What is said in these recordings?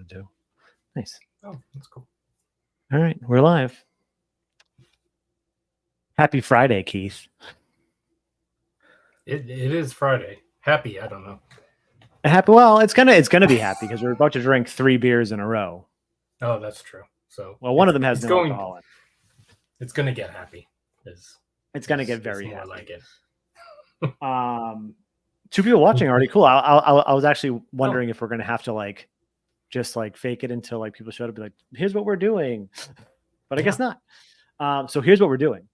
episode too. Nice. Oh, that's cool. All right, we're live. Happy Friday, Keith. It is Friday. Happy, I don't know. Happy. Well, it's gonna be happy because we're about to drink 3 beers in a row. Oh, that's true. So one of them has no alcohol in it. It's gonna get happy. It's gonna get very more happy. like it. 2 people watching already. Cool. I was actually wondering if we're gonna have to like just like fake it until like people showed up and be like, here's what we're doing, but I guess not. So here's what we're doing.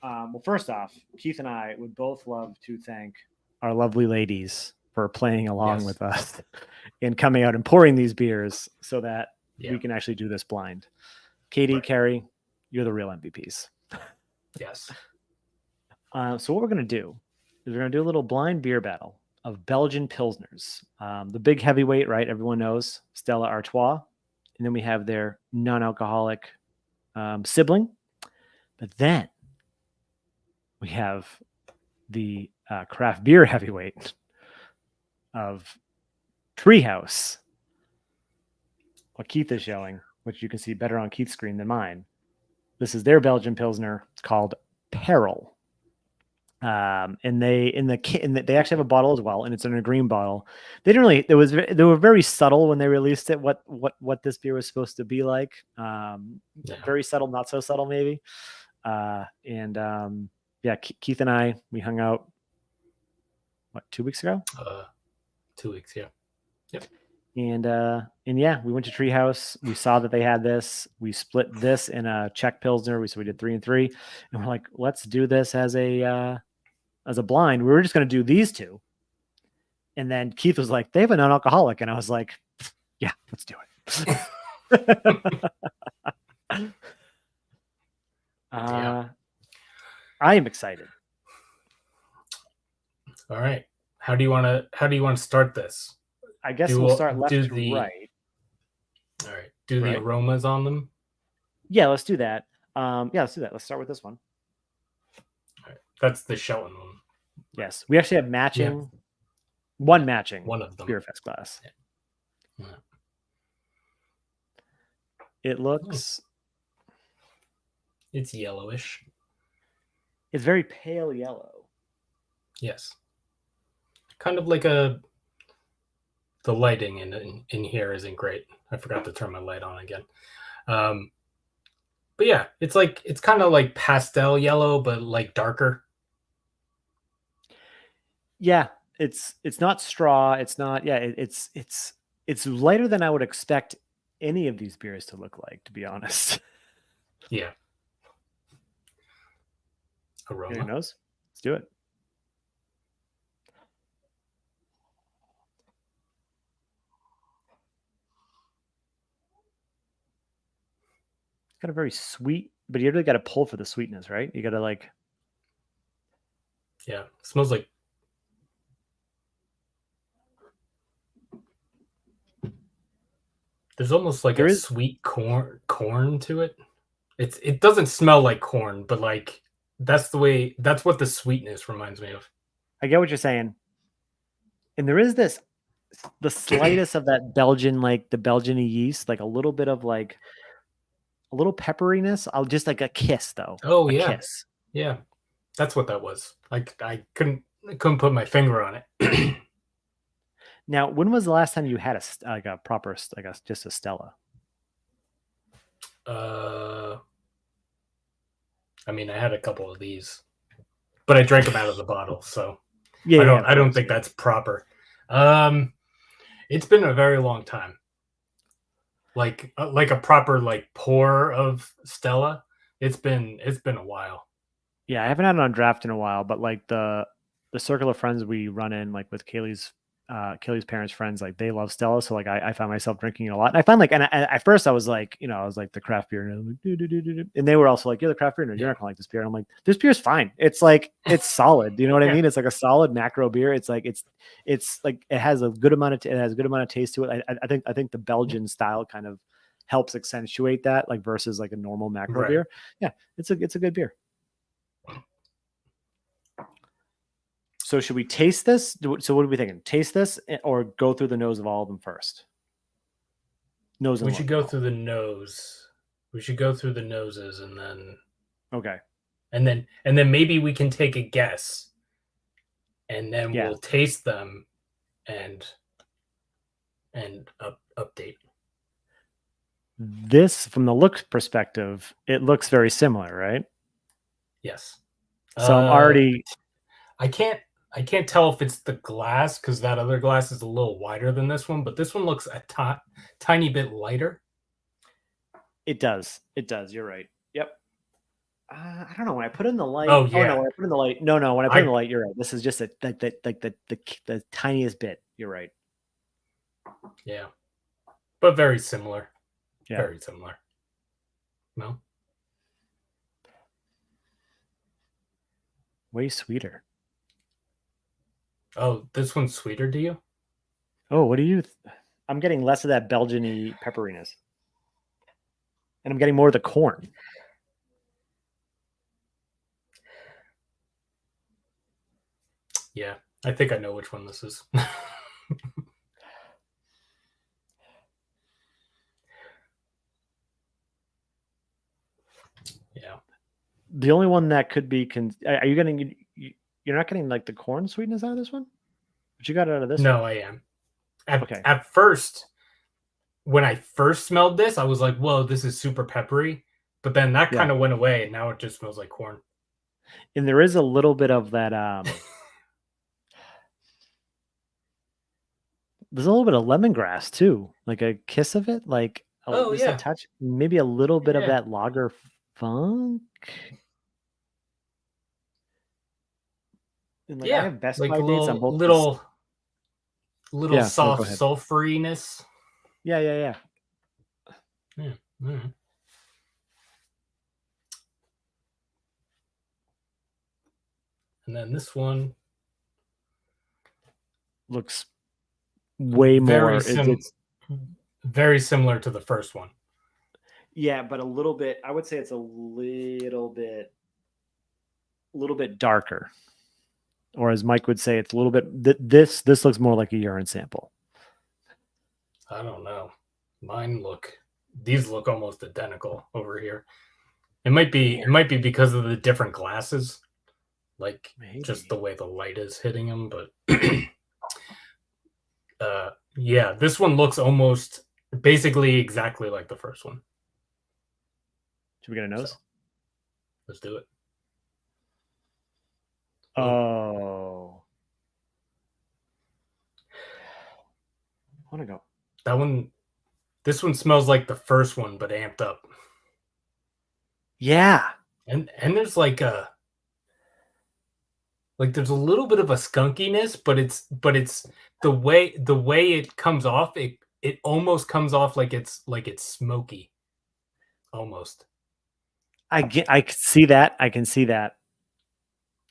Well, first off, Keith and I would both love to thank our lovely ladies for playing along with us and coming out and pouring these beers so that we can actually do this blind. Katie, Carrie, you're the real MVPs. Yes. So what we're going to do is we're going to do a little blind beer battle of Belgian Pilsners. The big heavyweight, right? Everyone knows Stella Artois. And then we have their non-alcoholic sibling. But then we have the craft beer heavyweight of Treehouse. What Keith is showing, which you can see better on Keith's screen than mine. This is their Belgian Pilsner. It's called Parel. And they actually have a bottle as well, and it's in a green bottle. They were very subtle when they released it. What this beer was supposed to be like. Very subtle, not so subtle maybe. Keith and I, we hung out. What, 2 weeks ago? 2 weeks, yeah. Yep. And we went to Treehouse. We saw that they had this. We split this in a Czech Pilsner. We did 3 and 3, and we're like, let's do this as a blind. We were just going to do these 2, and then Keith was like, they have a non-alcoholic, and I was like, yeah, let's do it. I am excited. All right. How do you want to start this? I guess we'll start left to right. All right. Do the aromas on them? Yeah, let's do that. Let's do that. Let's start with this one. All right. That's the Shaun one. Yes. We actually have matching. Yeah. One of them. Beer Fest glass. Yeah. It looks... It's yellowish. It's very pale yellow. Yes. Kind of like the lighting in here isn't great. I forgot to turn my light on again. But yeah, it's kind of like pastel yellow, but like darker. Yeah, it's not straw. It's not. Yeah, it's lighter than I would expect any of these beers to look like, to be honest. Yeah. Aroma. Your nose. Let's do it. Got a very sweet, but you really got to pull for the sweetness, right? You got to like. Yeah, it smells like. There's almost like sweet corn to it. It doesn't smell like corn, but like that's what the sweetness reminds me of. I get what you're saying. And there is the slightest of that Belgian, like the Belgian yeast, like a little bit of like a little pepperiness. I'll just like a kiss though. Oh, yeah. Kiss. Yeah. That's what that was. Like I couldn't put my finger on it. Now, when was the last time you had a proper, I guess, just a Stella? I mean, I had a couple of these, but I drank them out of the bottle, so I don't think that's proper. It's been a very long time. Like a proper like pour of Stella. It's been a while. Yeah, I haven't had it on draft in a while, but like the circle of friends we run in, like with Kaylee's parents' friends, like they love Stella, so like I found myself drinking it a lot. And I find like, and at first I was like, I was like the craft beer nerd, and they were also like, you're the craft beer nerd, you're not gonna like this beer. And I'm like, this beer's fine. It's like it's solid. You know what I mean? It's like a solid macro beer. It's like it's like it has a good amount of taste to it. I think the Belgian style kind of helps accentuate that, like versus like a normal macro beer. Yeah, it's a good beer. So should we taste this? So what are we thinking? Taste this or go through the nose of all of them first? Nose and We look. should go through the nose. We should go through the noses and then Okay. And then maybe we can take a guess. And then Yeah. we'll taste them and update. This, from the look perspective, it looks very similar, right? Yes. So I'm already. I can't tell if it's the glass because that other glass is a little wider than this one, but this one looks a tiny bit lighter. It does. It does. You're right. Yep. I don't know. When I put in the light. Oh yeah. Oh no. When I put in the light. No. When I put in the light, you're right. This is just the tiniest bit. You're right. Yeah. But very similar. Yeah. Very similar. No. Way sweeter. Oh, this one's sweeter to you? Oh, what do you? I'm getting less of that Belgian-y pepperiness, and I'm getting more of the corn. Yeah, I think I know which one this is. Yeah. The only one that could be are you getting? You're not getting like the corn sweetness out of this one, but you got it out of this one. No, I am. At first, when I first smelled this, I was like, "Whoa, this is super peppery," but then that kind of went away, and now it just smells like corn. And there is a little bit of that. There's a little bit of lemongrass too, like a kiss of it, like a touch, maybe a little bit of that lager funk. And like I have Best Buy dates on both. Little soft sulfuriness. Yeah. Mm-hmm. And then this one looks way more. Very similar to the first one. Yeah, but a little bit. I would say it's a little bit darker, or as Mike would say, it's a little bit. This looks more like a urine sample. I don't know. These look almost identical over here. It might be because of the different glasses, like just the way the light is hitting them. But yeah, this one looks almost basically exactly like the first one. Should we get a nose? So, let's do it. Oh. I want to go. This one smells like the first one, but amped up. Yeah. And there's there's a little bit of a skunkiness, but it's the way it comes off, it almost comes off like it's smoky. Almost. I can see that.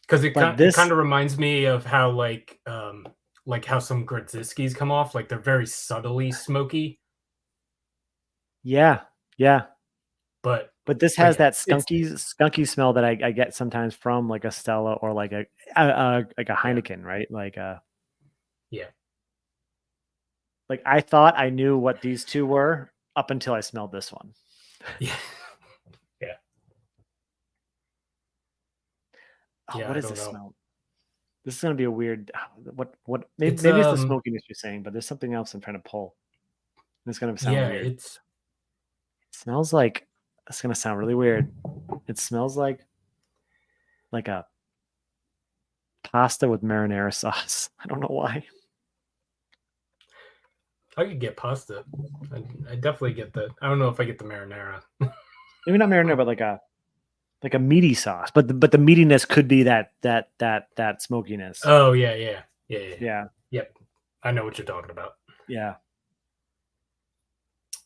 Because it kind of reminds me of how like how some Grodziskis come off, like they're very subtly smoky. Yeah. But this has that skunky smell that I get sometimes from like a Stella or like a Heineken, right? Like like I thought I knew what these two were up until I smelled this one. Yeah. What is this smell? This is going to be a weird. What? Maybe it's the smokiness you're saying, but there's something else I'm trying to pull. It's going to sound weird. It smells like. It's going to sound really weird. It smells like a pasta with marinara sauce. I don't know why. I could get pasta. I definitely get that. I don't know if I get the marinara. Maybe not marinara, but like a meaty sauce, but the meatiness could be that smokiness. Oh yeah. Yep, I know what you're talking about. Yeah.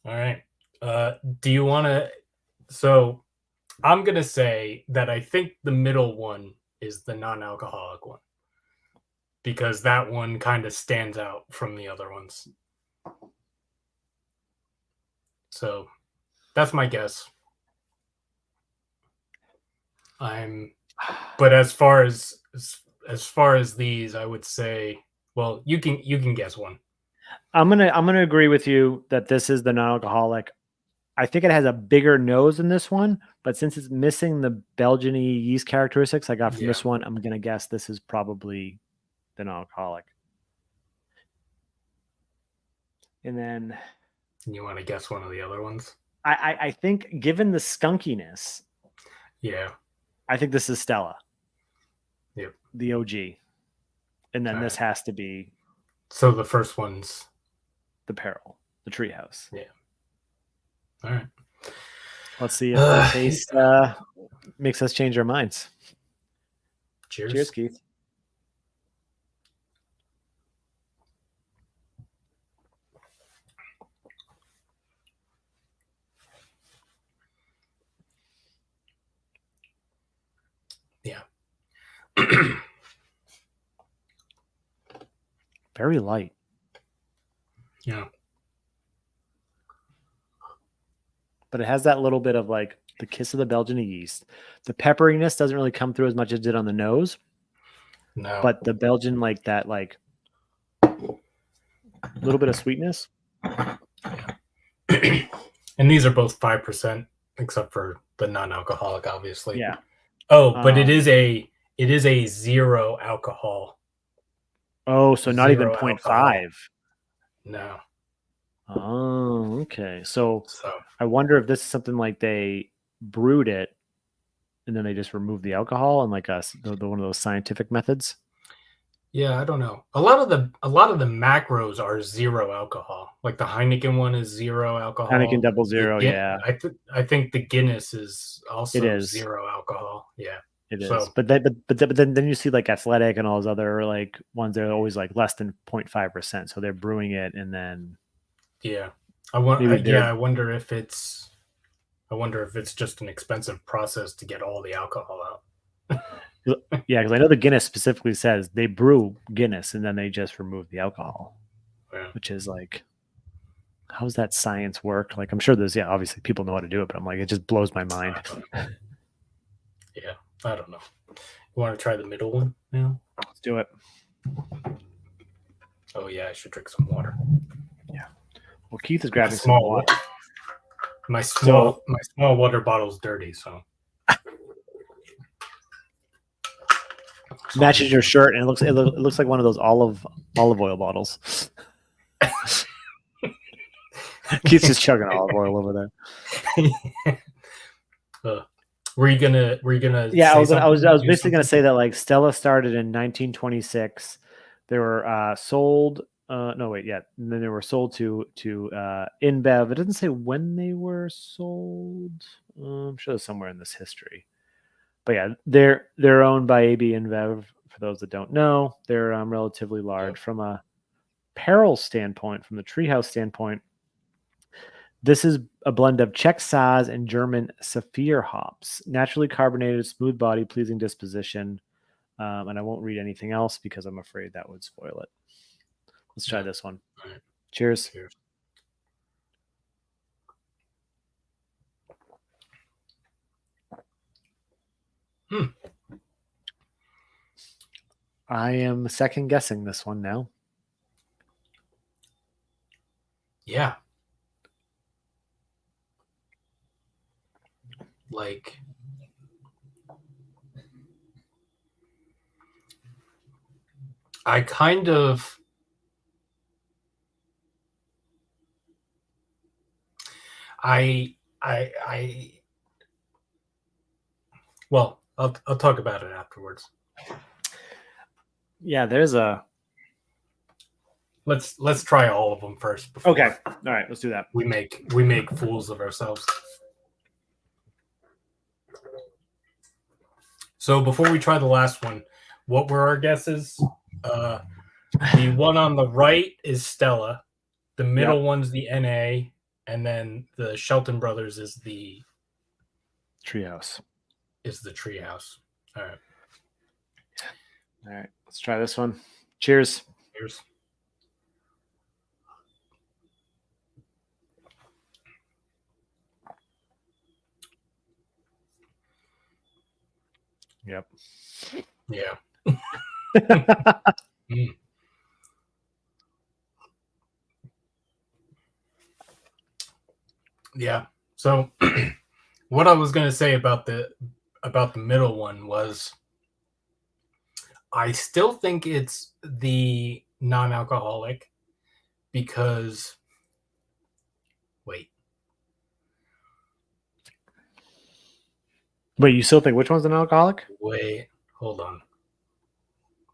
All right. Do you want to? So, I'm gonna say that I think the middle one is the non-alcoholic one because that one kind of stands out from the other ones. So, that's my guess. But as far as these, I would say, well, you can guess one. I'm gonna agree with you that this is the non-alcoholic. I think it has a bigger nose than this one, but since it's missing the Belgian-y yeast characteristics I got from this one, I'm gonna guess this is probably the non-alcoholic. And then you want to guess one of the other ones? I think given the skunkiness, I think this is Stella. Yep. The OG. And then this has to be. So the first one's the Parel, the treehouse. Yeah. All right. Let's see if the taste makes us change our minds. Cheers. Cheers, Keith. Yeah. Very light. Yeah. But it has that little bit of like the kiss of the Belgian yeast. The pepperiness doesn't really come through as much as it did on the nose. No. But the Belgian, like that, like little bit of sweetness. And these are both 5%, except for the non-alcoholic, obviously. Yeah. Oh, but it is a 0 alcohol. Oh, so not even 0.5. No. Oh, okay. So I wonder if this is something like they brewed it and then they just removed the alcohol and like one of those scientific methods. Yeah, I don't know. A lot of the macros are 0 alcohol. Like the Heineken one is 0 alcohol. Heineken 00, yeah. I think the Guinness is also 0 alcohol. Yeah. It is. But then you see like Athletic and all those other like ones, they're always like less than 0.5%. So they're brewing it and then I wonder if it's just an expensive process to get all the alcohol out. Yeah, because I know the Guinness specifically says they brew Guinness and then they just remove the alcohol, which is like, how does that science work? Like, I'm sure there's obviously people know how to do it, but I'm like, it just blows my mind. Yeah, I don't know. You want to try the middle one now? Let's do it. Oh yeah, I should drink some water. Yeah. Well, Keith is grabbing some water. My small water bottle's dirty, so. Matches your shirt, and it looks like one of those olive oil bottles. Keith's just chugging olive oil over there. Were you gonna? Yeah, I was basically gonna say that like Stella started in 1926. They were sold. No, wait, yeah. And then they were sold to InBev. It doesn't say when they were sold. I'm sure there's somewhere in this history. But yeah, they're owned by AB InBev. For those that don't know, they're relatively large. From a Parel standpoint, from the Treehouse standpoint, this is a blend of Czech Saaz and German Saphir hops. Naturally carbonated, smooth body, pleasing disposition. And I won't read anything else because I'm afraid that would spoil it. Let's try this one. All right. Cheers. Cheers. I am second guessing this one now. Yeah. Like, I kind of well, I'll talk about it afterwards. Yeah, there's a. Let's try all of them first. Okay. All right, let's do that. We make fools of ourselves. So before we try the last one, what were our guesses? The one on the right is Stella. The middle one's the NA, and then the Shelton Brothers is the Treehouse. All right. All right. Let's try this one. Cheers. Cheers. Yep. Yeah. Yeah. So what I was going to say about the middle one was I still think it's the non-alcoholic because wait. Wait, you still think which one's an alcoholic? Wait, hold on.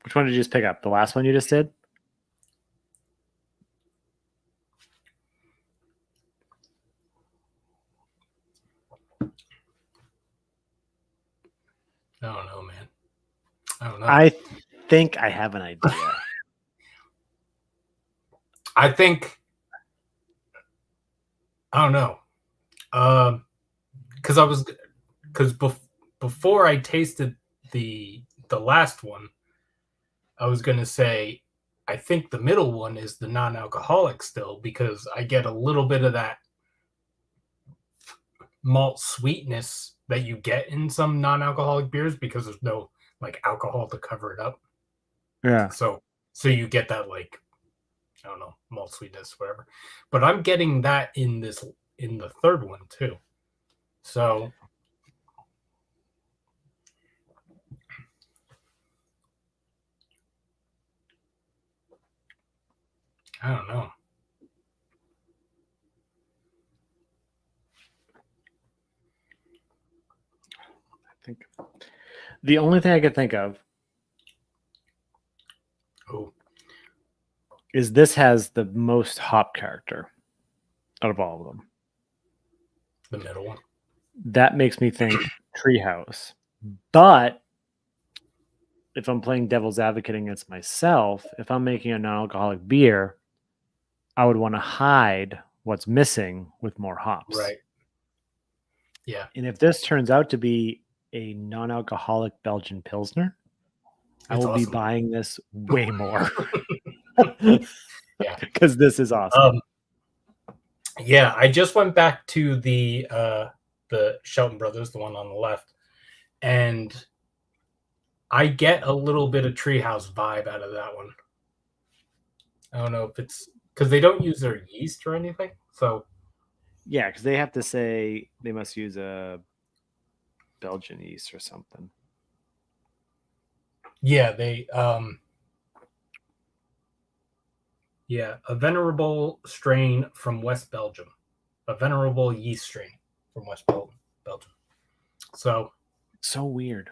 Which one did you just pick up? The last one you just did? I don't know, man. I don't know. I think I have an idea. I think I don't know. Because before I tasted the last one, I was gonna say I think the middle one is the non-alcoholic still because I get a little bit of that malt sweetness that you get in some non-alcoholic beers because there's no like alcohol to cover it up. Yeah. So you get that like I don't know, malt sweetness, whatever. But I'm getting that in the third one too. So I don't know. I think the only thing I could think of is this has the most hop character out of all of them. The middle one. That makes me think Treehouse. But if I'm playing devil's advocate against myself, if I'm making a non-alcoholic beer, I would want to hide what's missing with more hops. Right. Yeah. And if this turns out to be a non-alcoholic Belgian Pilsner, I will be buying this way more. Yeah. Because this is awesome. Yeah, I just went back to the Shelton Brothers, the one on the left, and I get a little bit of Treehouse vibe out of that one. I don't know if it's because they don't use their yeast or anything. So yeah, because they have to say they must use a Belgian yeast or something. Yeah, they yeah, a venerable strain from West Belgium. A venerable yeast strain from West Belgium. So weird.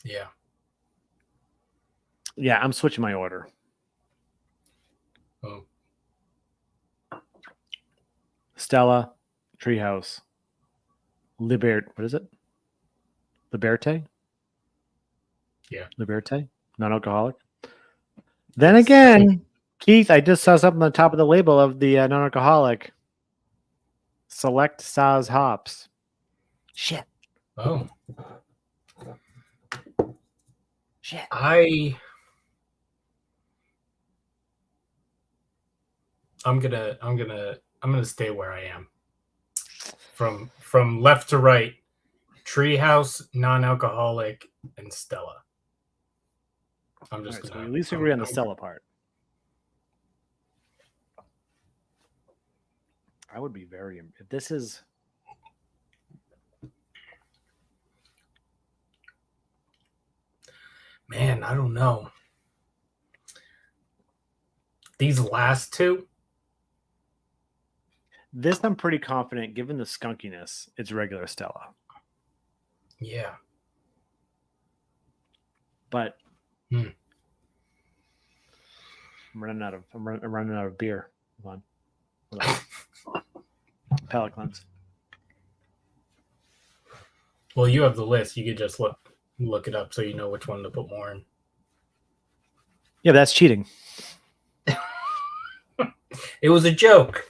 Yeah. Yeah, I'm switching my order. Oh. Stella, Treehouse, Libert. What is it? Liberte? Yeah. Liberte? Non-alcoholic? Then again, Keith, I just saw something on the top of the label of the non-alcoholic. Select Saz hops. Shit. Oh. Shit. I'm gonna stay where I am. From left to right, Treehouse, non-alcoholic, and Stella. I'm just gonna so at least agree on the Stella part. I would be very if this is man, I don't know. These last two. This I'm pretty confident, given the skunkiness, it's regular Stella. Yeah. But I'm running out of beer. Hold on. Palate cleanse. Well, you have the list. You could just look it up so you know which one to put more in. Yeah, that's cheating. It was a joke.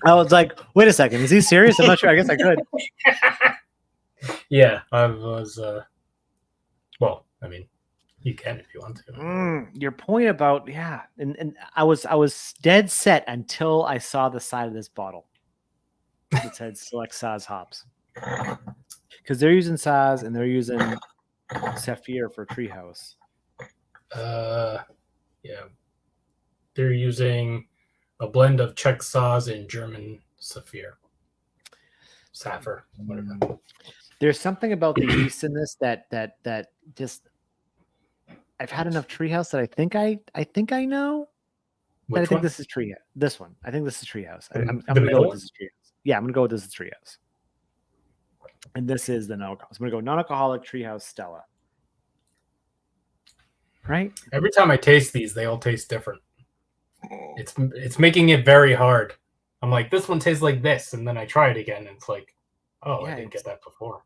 I was like, wait a second, is he serious? I'm not sure. I guess I could. Yeah, I was. Well, I mean, you can if you want to. Your point about and I was dead set until I saw the side of this bottle. It said select Saz hops because they're using Saz and they're using Saphir for Treehouse. Yeah. they're using a blend of Czech Saaz and German Saphir. Whatever. There's something about the yeast in this that just I've had enough Treehouse that I think I know. Which I think one? this is Treehouse. This one. I think this is Treehouse. I'm The going to go with one? this is Treehouse. Yeah, I'm going to go with this is Treehouse. And this is the non-alcoholic. I'm going to go non-alcoholic Treehouse Stella. Right? Every time I taste these, they all taste different. It's making it very hard. I'm like, this one tastes like this, and then I try it again, and it's like, oh, yeah, I didn't get that before.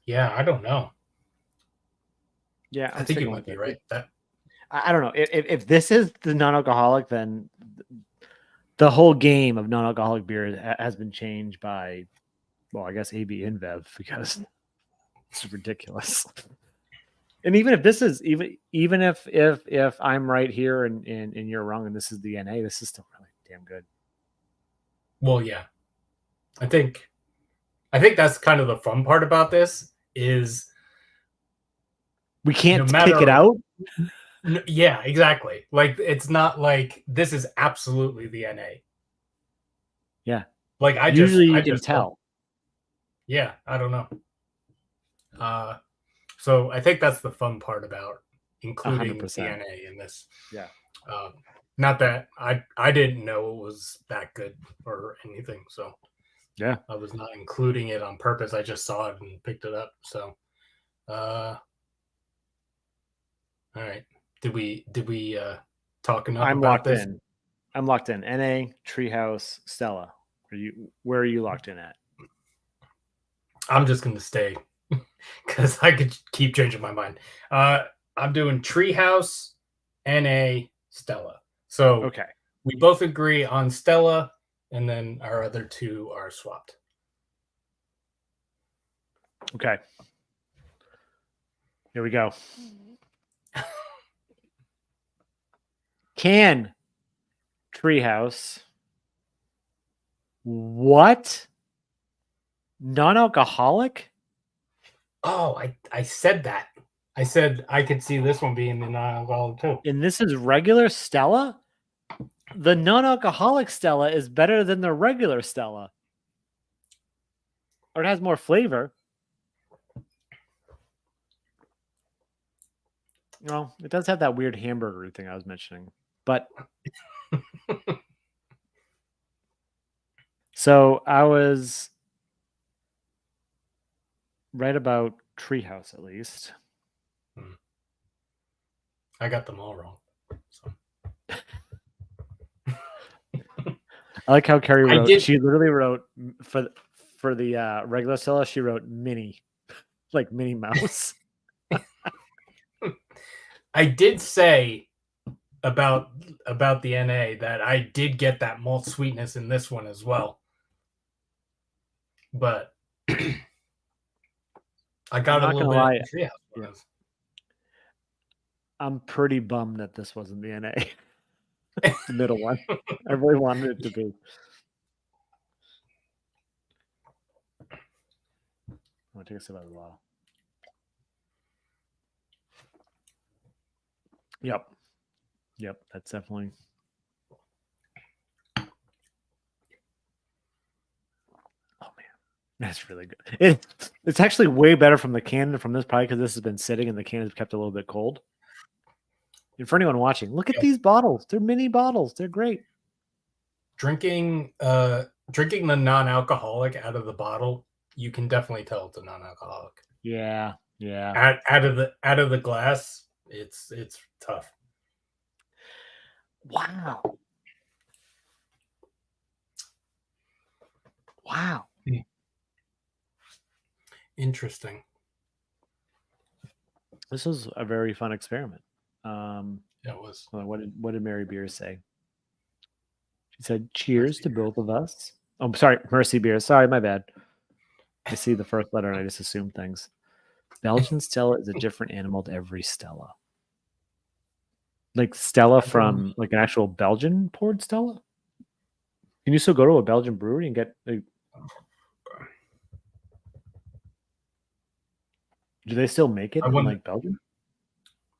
Yeah, I don't know. Yeah, I think you might be right. I don't know. If this is the non-alcoholic, then the whole game of non-alcoholic beer has been changed by, well, I guess AB InBev, because it's ridiculous. And even if this is even if I'm right here and you're wrong and this is the NA, this is still really damn good. Well, yeah, I think that's kind of the fun part about this is we can't kick it out. Yeah, exactly. Like, it's not like this is absolutely the NA. Yeah. Like, I can just tell. Yeah, I don't know. So I think that's the fun part about including 100%. the NA in this. Yeah. Not that I didn't know it was that good or anything. So yeah, I was not including it on purpose. I just saw it and picked it up. So, all right. Did we talk enough about this? I'm locked in. NA, Treehouse, Stella. Where are you locked in at? I'm just gonna stay because I could keep changing my mind. I'm doing Treehouse, NA, Stella. So okay, we both agree on Stella, and then our other two are swapped. Okay. Here we go. Can Treehouse. What? Non-alcoholic? Oh, I said that. I said I could see this one being the non-alcoholic too. And this is regular Stella? The non-alcoholic Stella is better than the regular Stella. Or it has more flavor. Well, it does have that weird hamburger thing I was mentioning. But so I was right about Treehouse, at least. I got them all wrong. So. I like how Carrie wrote. She literally wrote for the regular Stella. She wrote Minnie, like Minnie Mouse. I did say about the NA that I did get that malt sweetness in this one as well, but I got a little bit. Yeah. I'm pretty bummed that this wasn't the NA. The middle one. I really wanted it to be. I'm gonna take a sip out of the bottle. Yep, that's definitely. Oh man, that's really good. It's actually way better from the can than from this, probably because this has been sitting and the can is kept a little bit cold. And for anyone watching, look at these bottles. They're mini bottles. They're great. Drinking the non-alcoholic out of the bottle, you can definitely tell it's a non-alcoholic. Yeah. Out of the glass, it's tough. Wow. Interesting. This was a very fun experiment. It was. What did Mary Beers say? She said, "Cheers to both of us." Oh, sorry, Mercy Beers. Sorry, my bad. I see the first letter and I just assume things. Belgian Stella is a different animal to every Stella. Like Stella from like an actual Belgian poured Stella? Can you still go to a Belgian brewery and get Do they still make it in like Belgium?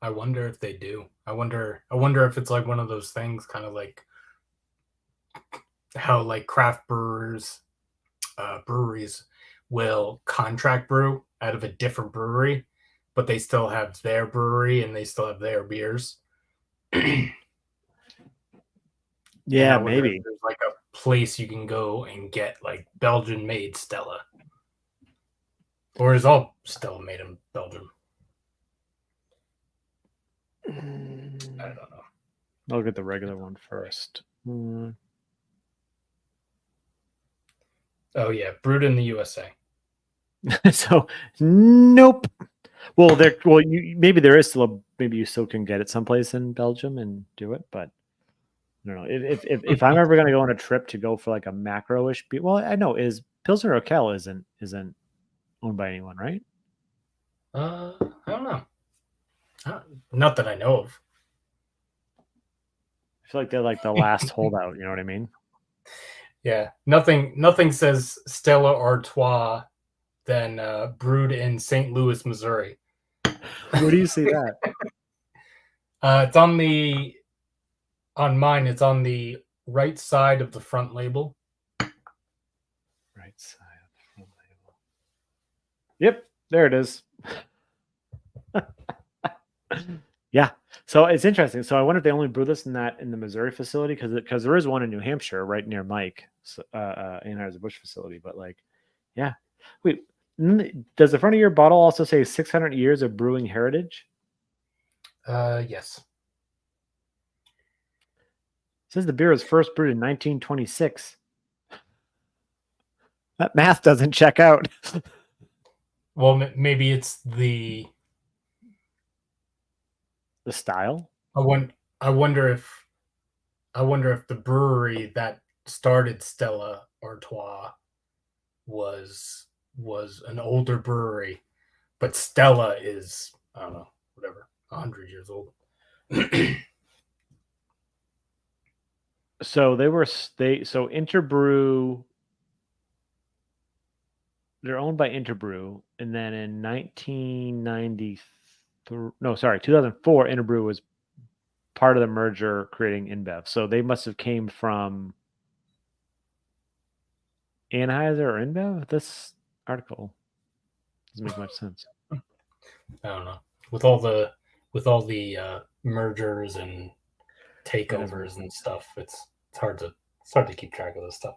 I wonder if they do. I wonder if it's like one of those things, kind of like how like craft breweries will contract brew out of a different brewery, but they still have their brewery and they still have their beers. Yeah, maybe. There's like a place you can go and get like Belgian made Stella, or is all Stella made in Belgium? I don't know. I'll get the regular one first. Oh yeah, brewed in the USA. So nope. Well, maybe there is still maybe you still can get it someplace in Belgium and do it, but I don't know. If I'm ever gonna go on a trip to go for like a macro-ish beer, well, I know is Pilsner Urquell isn't owned by anyone, right? I don't know. Not that I know of. I feel like they're like the last holdout. You know what I mean? Yeah, nothing says Stella Artois than brewed in St. Louis, Missouri. Where do you see that? It's on mine. It's on the right side of the front label. Right side of the front label. Yep, there it is. Yeah. So it's interesting. So I wonder if they only brew this in the Missouri facility because there is one in New Hampshire right near Mike, Anheuser-Busch facility. But like, yeah. Wait, does the front of your bottle also say 600 years of brewing heritage? Yes. It says the beer was first brewed in 1926. That math doesn't check out. Well, maybe it's the style. I wonder if the brewery that started Stella Artois was an older brewery, but Stella is, I don't know, whatever, 100 years old. So Interbrew, they're owned by Interbrew, and then in 2004, Interbrew was part of the merger creating InBev. So they must have came from Anheuser or InBev. This article doesn't make much sense. I don't know. With all the mergers and takeovers and stuff, it's hard to keep track of this stuff.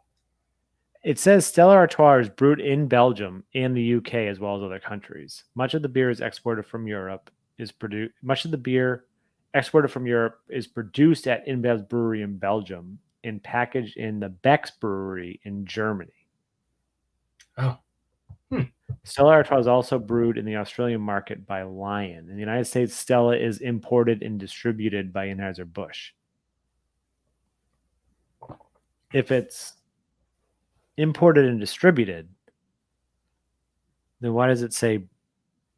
It says Stella Artois is brewed in Belgium and the UK as well as other countries. Much of the beer is exported from Europe. Much of the beer exported from Europe is produced at InBev's brewery in Belgium and packaged in the Beck's brewery in Germany. Oh. Stella Artois is also brewed in the Australian market by Lion. In the United States, Stella is imported and distributed by Anheuser-Busch. If it's imported and distributed, then why does it say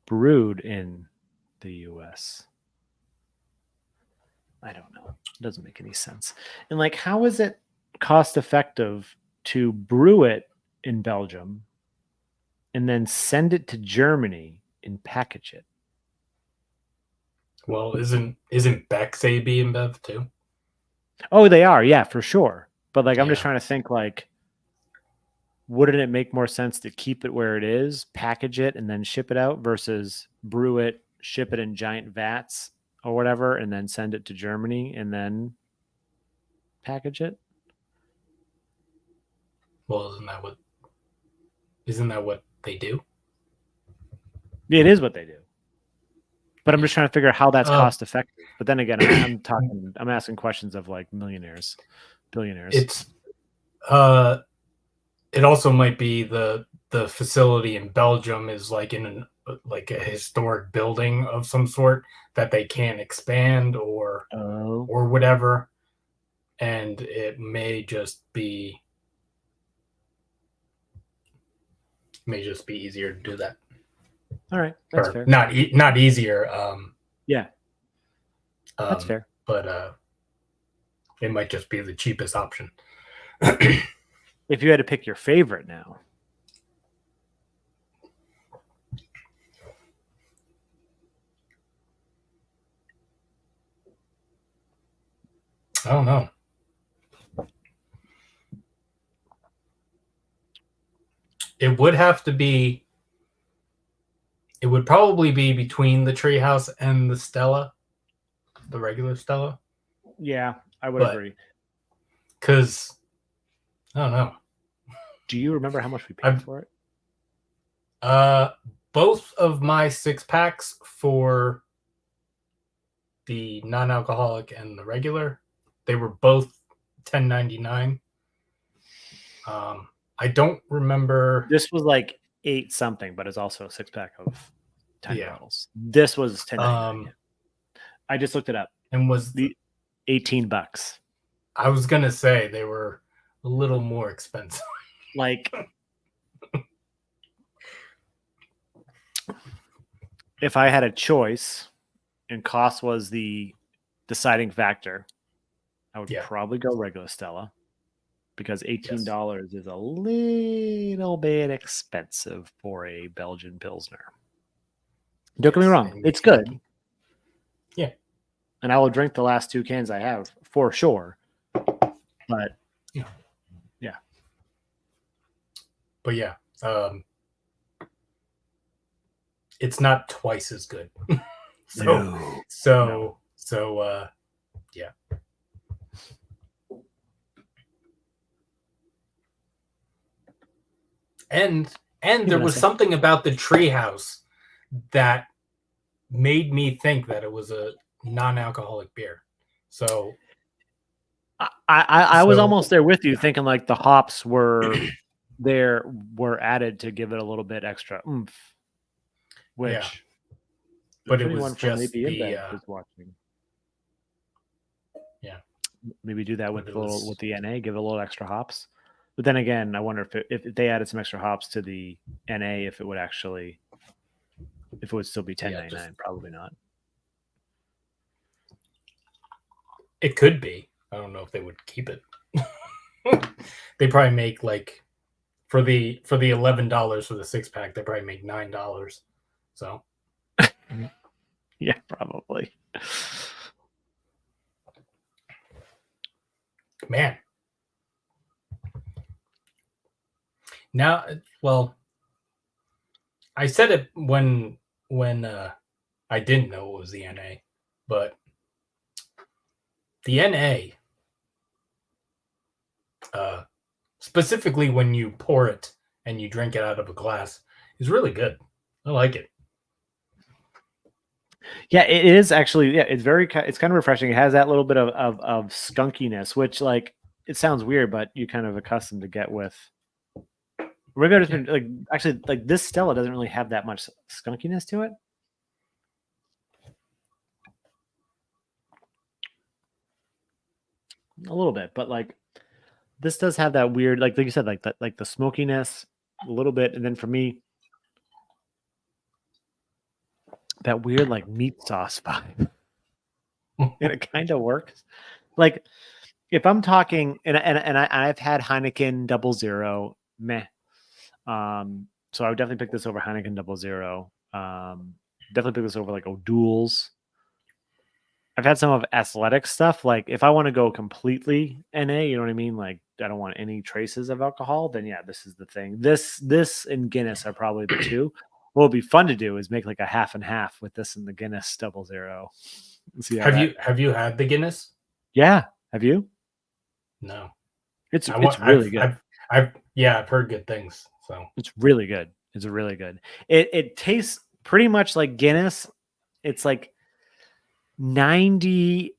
brewed in the US? I don't know. It doesn't make any sense. And like, how is it cost effective to brew it in Belgium and then send it to Germany and package it? Well, isn't Beck's AB InBev too? Oh, they are. Yeah, for sure. But like, I'm just trying to think like, wouldn't it make more sense to keep it where it is, package it, and then ship it out versus brew it, ship it in giant vats or whatever, and then send it to Germany and then package it? Well, isn't that what they do? Yeah, it is what they do. But I'm just trying to figure out how that's cost effective. But then again, I'm asking questions of like millionaires, billionaires. It also might be the facility in Belgium is like in a historic building of some sort that they can't expand or whatever, and it may just be easier to do that. All right, that's fair. Not easier. Yeah, that's fair. But it might just be the cheapest option. If you had to pick your favorite now, I don't know. It would have to be. It would probably be between the Treehouse and the Stella, the regular Stella. Yeah, I would agree. Because I don't know. Do you remember how much we paid for it? Both of my 6-packs for the non-alcoholic and the regular, they were both $10.99. I don't remember. This was like 8 something, but it's also a 6-pack of 10 bottles. This was $10.99. I just looked it up. And was the $18. I was gonna say they were a little more expensive. Like, if I had a choice and cost was the deciding factor, I would probably go regular Stella, because $18 is a little bit expensive for a Belgian Pilsner. Don't get me wrong, it's good. Yeah. And I will drink the last 2 cans I have for sure. But yeah. But yeah, it's not twice as good. So yeah. And there was something about the Treehouse that made me think that it was a non-alcoholic beer. So I was almost there with you, thinking like the hops were added to give it a little bit extra oomph. Which, but it was just the watching. Yeah, maybe do that with the NA, give it a little extra hops. But then again, I wonder if they added some extra hops to the NA, if it would still be $10.99. Probably not. It could be. I don't know if they would keep it. They probably make like for the $11 for the 6-pack, they probably make $9. So yeah, probably. Man. Now, well, I said it when I didn't know it was the NA, but the NA, specifically when you pour it and you drink it out of a glass, is really good. I like it. Yeah, it is actually. Yeah, it's kind of refreshing. It has that little bit of skunkiness, which, like, it sounds weird, but you're kind of accustomed to get with. Maybe I've just been like this Stella doesn't really have that much skunkiness to it. A little bit, but like this does have that weird, like you said, like the smokiness a little bit, and then for me, that weird like meat sauce vibe. And it kind of works. Like if I'm talking, and I've had Heineken 0.0, meh. So I would definitely pick this over Heineken 0.0. Definitely pick this over like O'Doul's. I've had some of Athletic stuff. Like if I want to go completely NA, you know what I mean? Like I don't want any traces of alcohol, then yeah, this is the thing. This and Guinness are probably the two. What would be fun to do is make like a half and half with this and the Guinness 0.0. Have you had the Guinness? Yeah. Have you? No. It's really good. I've heard good things. So it's really good. It's really good. It tastes pretty much like Guinness. It's like 98%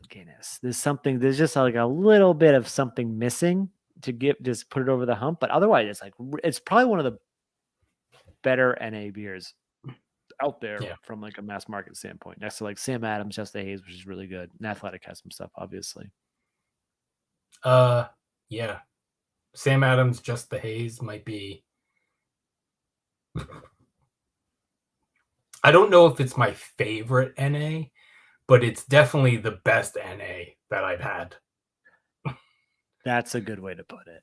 Guinness. There's just like a little bit of something missing to just put it over the hump. But otherwise, it's probably one of the better NA beers out there from like a mass market standpoint. Next to like Sam Adams, Just the Haze, which is really good. And Athletic has some stuff, obviously. Yeah. Sam Adams, Just the Haze might be. I don't know if it's my favorite NA, but it's definitely the best NA that I've had. That's a good way to put it.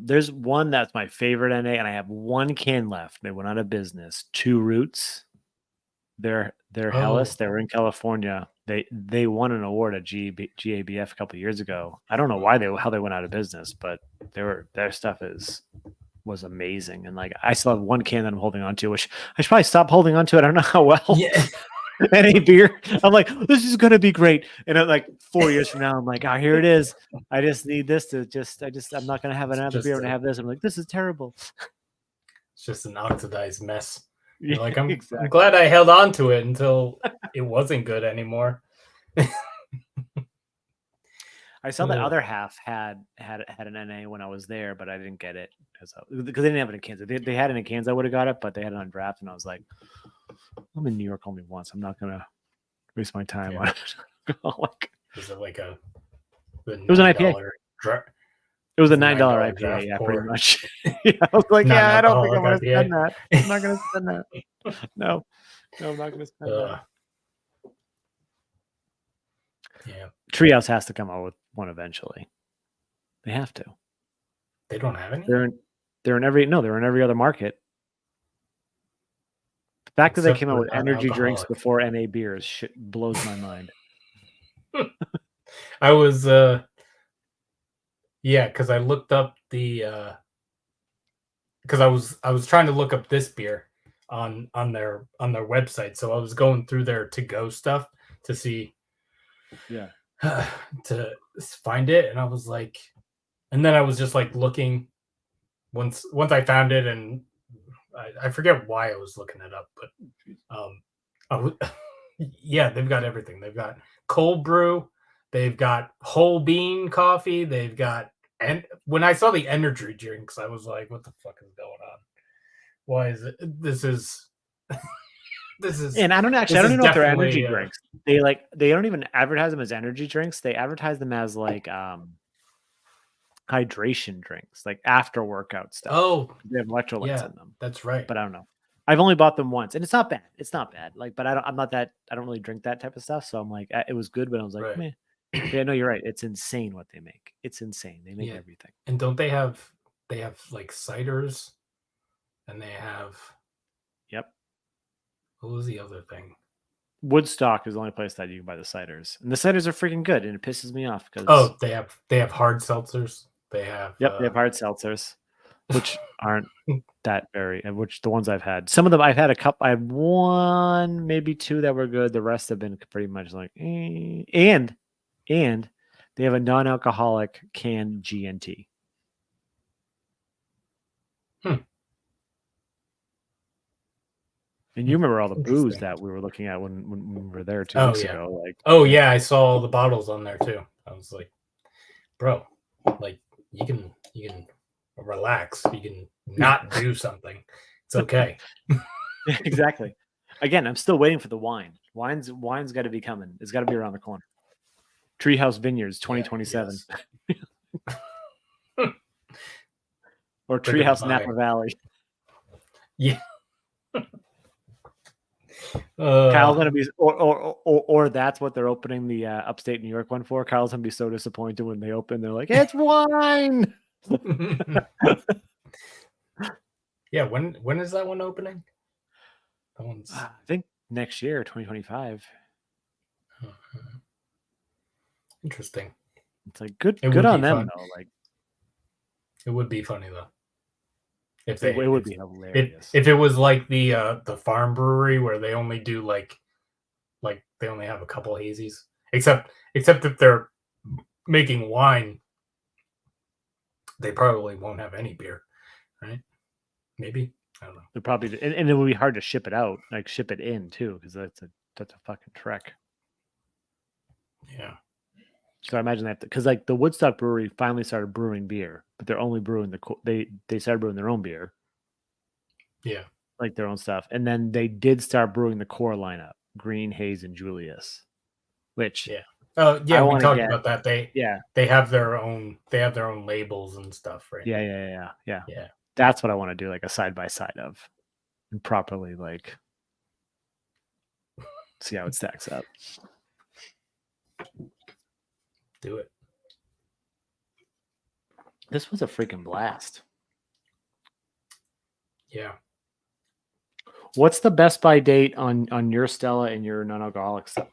There's one that's my favorite NA, and I have 1 can left. They went out of business. Two Roots. They're Hellas. They were in California. They won an award at GABF a couple of years ago. I don't know how they went out of business, but their stuff was amazing. And like I still have one can that I'm holding on to, which I should probably stop holding on to it. I don't know how well. Yeah. NA beer. I'm like, this is gonna be great. And like 4 years from now, I'm like, here it is. I just need this to I'm not gonna have another beer when I have this. I'm like, this is terrible. It's just an oxidized mess. Yeah, like I'm exactly. glad I held on to it until it wasn't good anymore. I saw the other half had an NA when I was there, but I didn't get it because they didn't have it in Kansas. They had it in Kansas, I would have got it, but they had it on draft, and I was like, I'm in New York only once. I'm not gonna waste my time on it. Is it like it was an IPA. It was a $9 IPA, yeah, pretty much. Yeah, I was like, I don't think I'm gonna spend that. I'm not gonna spend that. No, I'm not gonna spend that. Yeah. Treehouse has to come out with one eventually. They have to. They don't have any? They're in every other market. The fact that they came out with energy drinks before NA beers blows my mind. I was because I looked up the because I was trying to look up this beer on their website. So I was going through their to-go stuff to see to find it, and I was like, and then I was just like looking once I found it, and I forget why I was looking it up, but they've got everything. They've got cold brew, they've got whole bean coffee, they've got, and when I saw the energy drinks, I was like, what the fuck is going on? Why is it this is and I don't know if they're energy drinks. They don't even advertise them as energy drinks. They advertise them as like hydration drinks, like after workout stuff. Oh, they have electrolytes in them. That's right. But I don't know. I've only bought them once, and it's not bad. It's not bad. Like, but I don't really drink that type of stuff. So I'm like, it was good, but I was like, man. Yeah, no, you're right. It's insane what they make. It's insane. They make everything. And don't they have like ciders, and they have. Yep. What was the other thing? Woodstock is the only place that you can buy the ciders, and the ciders are freaking good, and it pisses me off because they have hard seltzers. They have they have hard seltzers, which aren't that very. Which the ones I've had, some of them I've had a couple. I have one, maybe two that were good. The rest have been pretty much like, and they have a non-alcoholic canned GNT. And you remember all the booze that we were looking at when we were there 2 weeks ago. Like, I saw all the bottles on there too. I was like, bro, like you can relax. You can not do something. It's okay. Exactly. Again, I'm still waiting for the wine. Wine's got to be coming. It's got to be around the corner. Treehouse Vineyards 2027. Or Treehouse Napa Valley. Yeah. Kyle's gonna be, or that's what they're opening the upstate New York one for. Kyle's gonna be so disappointed when they open. They're like, it's wine. Yeah, when is that one opening? That one's I think next year, 2025. Interesting. It's like good on them though. Like, it would be funny though. It would be hilarious if it was like the farm brewery where they only do like they only have a couple hazies, except if they're making wine, they probably won't have any beer, right? Maybe, I don't know. They're probably, and it would be hard to ship it out, like ship it in too, because that's a fucking trek. Yeah. So I imagine that because like the Woodstock Brewery finally started brewing beer, but they're only brewing they started brewing their own beer. Yeah. Like their own stuff. And then they did start brewing the core lineup, Green, Haze, and Julius. Which we talked about that. They have their own labels and stuff, right? Yeah. That's what I want to do, like a side by side of, and properly like see how it stacks up. Do it. This was a freaking blast. Yeah. What's the best by date on your Stella and your non-alcoholic stuff?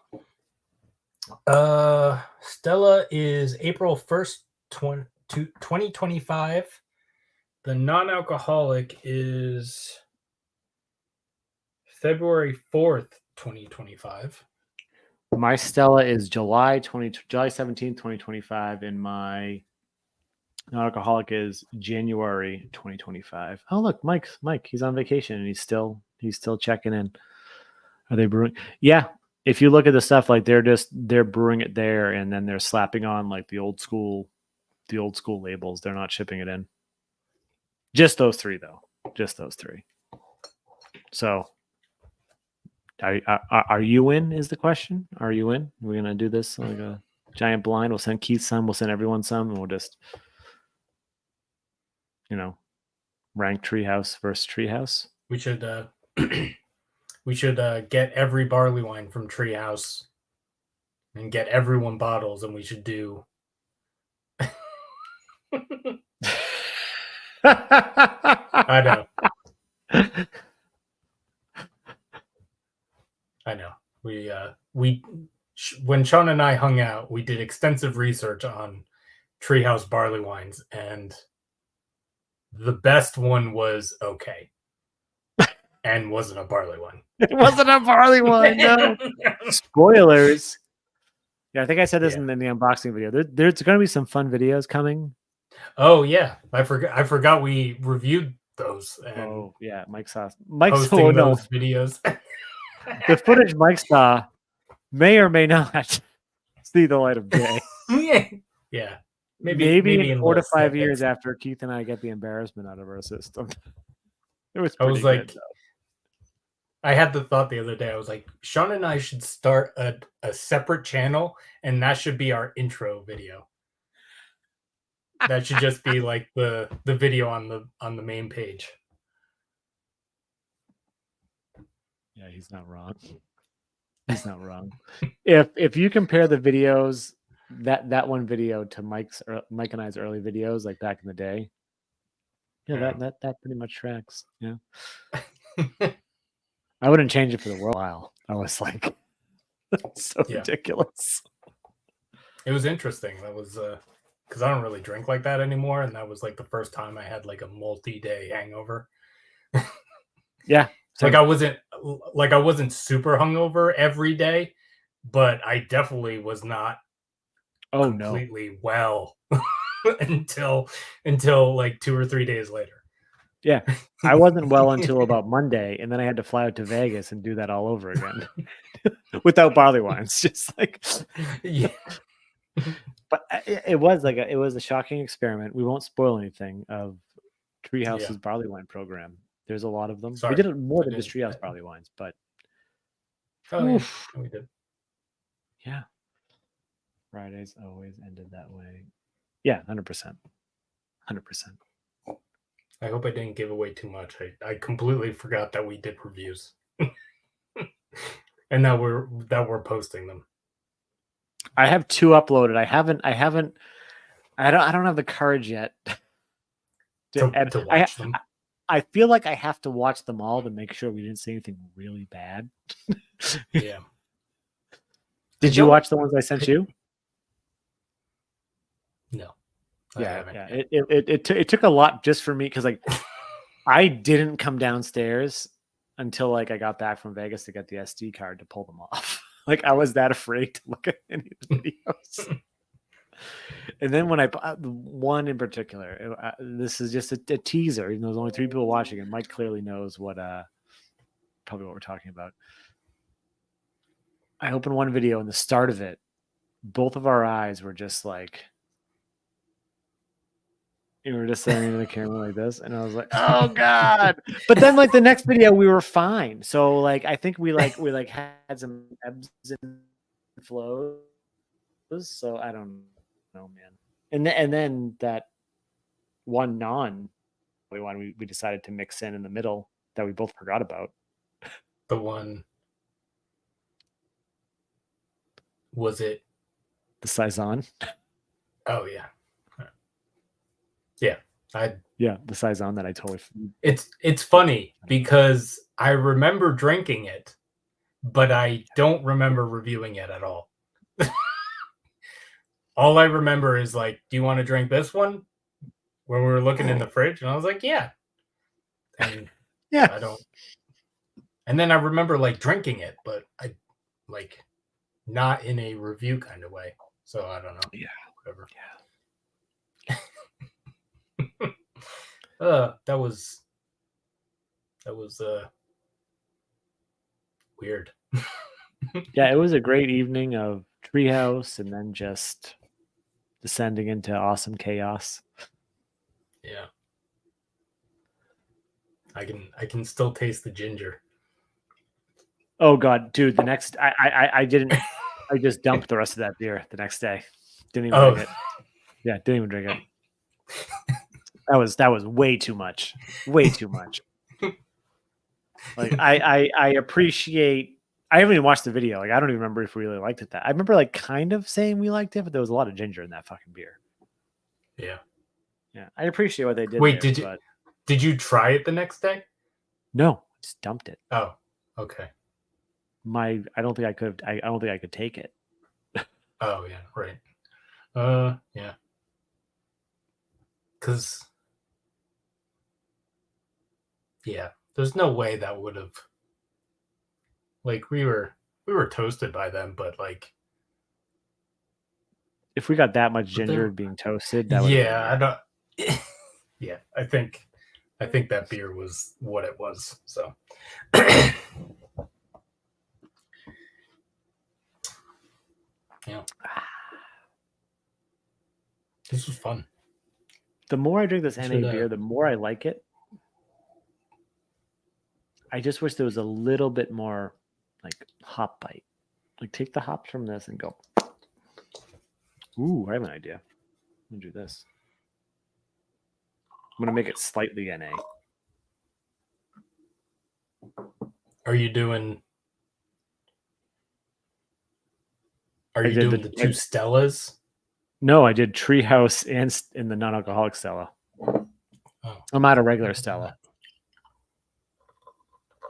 Stella is April 1st, 2025. The non-alcoholic is February 4th, 2025. My Stella is July 17th, 2025, and my non-alcoholic is January 2025. Oh, look, Mike, he's on vacation and he's still checking in. Are they brewing? Yeah. If you look at the stuff, like they're brewing it there, and then they're slapping on like the old school labels. They're not shipping it in. Just those three, though. Just those three. So, are you in? Is the question? Are you in? We're gonna do this like a giant blind. We'll send Keith some. We'll send everyone some, and we'll just, rank Treehouse versus Treehouse. We should get every barley wine from Treehouse and get everyone bottles, and we should do. I know. When Shaun and I hung out, we did extensive research on Treehouse barley wines, and the best one was okay. And wasn't a barley wine. It wasn't a barley wine, no. Spoilers. Yeah, I think I said this in the unboxing video. There's going to be some fun videos coming. Oh yeah, I forgot we reviewed those. Oh yeah, Mike saw those videos. The footage Mike saw may or may not see the light of day. Yeah. Maybe in 4 to 5 years after Keith and I get the embarrassment out of our system. It was pretty good. I had the thought the other day. I was like, Shaun and I should start a separate channel, and that should be our intro video. That should just be like the video on the main page. Yeah, he's not wrong. He's not wrong. If you compare the videos, that one video to Mike and I's early videos, like back in the day, that pretty much tracks. Yeah. I wouldn't change it for the world. Wow. I was like, so ridiculous. It was interesting. That was because I don't really drink like that anymore, and that was like the first time I had like a multi-day hangover. Yeah. Like I wasn't super hungover every day, but I definitely was not completely well until like 2 or 3 days later. Yeah, I wasn't well until about Monday, and then I had to fly out to Vegas and do that all over again without barley wines. Just like, yeah. But it was a shocking experiment. We won't spoil anything of Treehouse's barley wine program. There's a lot of them. We did it more than just Treehouse barley wines, but we did. Yeah, Fridays always ended that way. Yeah, 100%. I hope I didn't give away too much. I completely forgot that we did reviews, and that we're posting them. I have 2 uploaded. I don't have the courage yet to watch them. I feel like I have to watch them all to make sure we didn't say anything really bad. Yeah. Did you watch the ones I sent you? No. Yeah. It took a lot just for me, because like I didn't come downstairs until like I got back from Vegas to get the SD card to pull them off. Like I was that afraid to look at any of the videos. And then when I one in particular, this is just a teaser, even though there's only 3 people watching, and Mike clearly knows probably what we're talking about. I opened one video, and the start of it, both of our eyes were just like, we were just staring into the camera like this, and I was like, "Oh God!" But then, like the next video, we were fine. So, like, I think we had some ebbs and flows. So I don't know, man. And then that one one we decided to mix in the middle that we both forgot about. The one, was it the Saison? Oh yeah. The Saison that I totally. It's funny because I remember drinking it, but I don't remember reviewing it at all. all I remember is like, do you want to drink this one? When we were looking in the fridge, and I was like, yeah. And yeah, I don't. And then I remember like drinking it, but I like not in a review kind of way. So I don't know. Yeah. Whatever. Yeah. That was weird. Yeah, it was a great evening of Treehouse and then just descending into awesome chaos. Yeah. I can still taste the ginger. Oh god, dude, the next I didn't I just dumped the rest of that beer the next day. Didn't even drink it. Yeah, didn't even drink it. That was way too much. Way too much. Like I appreciate I haven't even watched the video. Like I don't even remember if we really liked it. I remember like kind of saying we liked it, but there was a lot of ginger in that fucking beer. Yeah. Yeah. I appreciate what they did. Wait, there, did you try it the next day? No, just dumped it. Oh, okay. I don't think I could take it. Oh yeah, right. Yeah. Cause yeah, there's no way that would have like we were toasted by them, but like if we got that much ginger being toasted, that would I don't yeah, I think that beer was what it was. So yeah. This was fun. The more I drink this NA beer, the more I like it. I just wish there was a little bit more like hop bite. Like take the hops from this and go. Ooh, I have an idea. I'm gonna do this. I'm gonna make it slightly NA. Are you doing the two Stellas? No, I did Treehouse and in the non-alcoholic Stella. Oh. I'm out of regular Stella.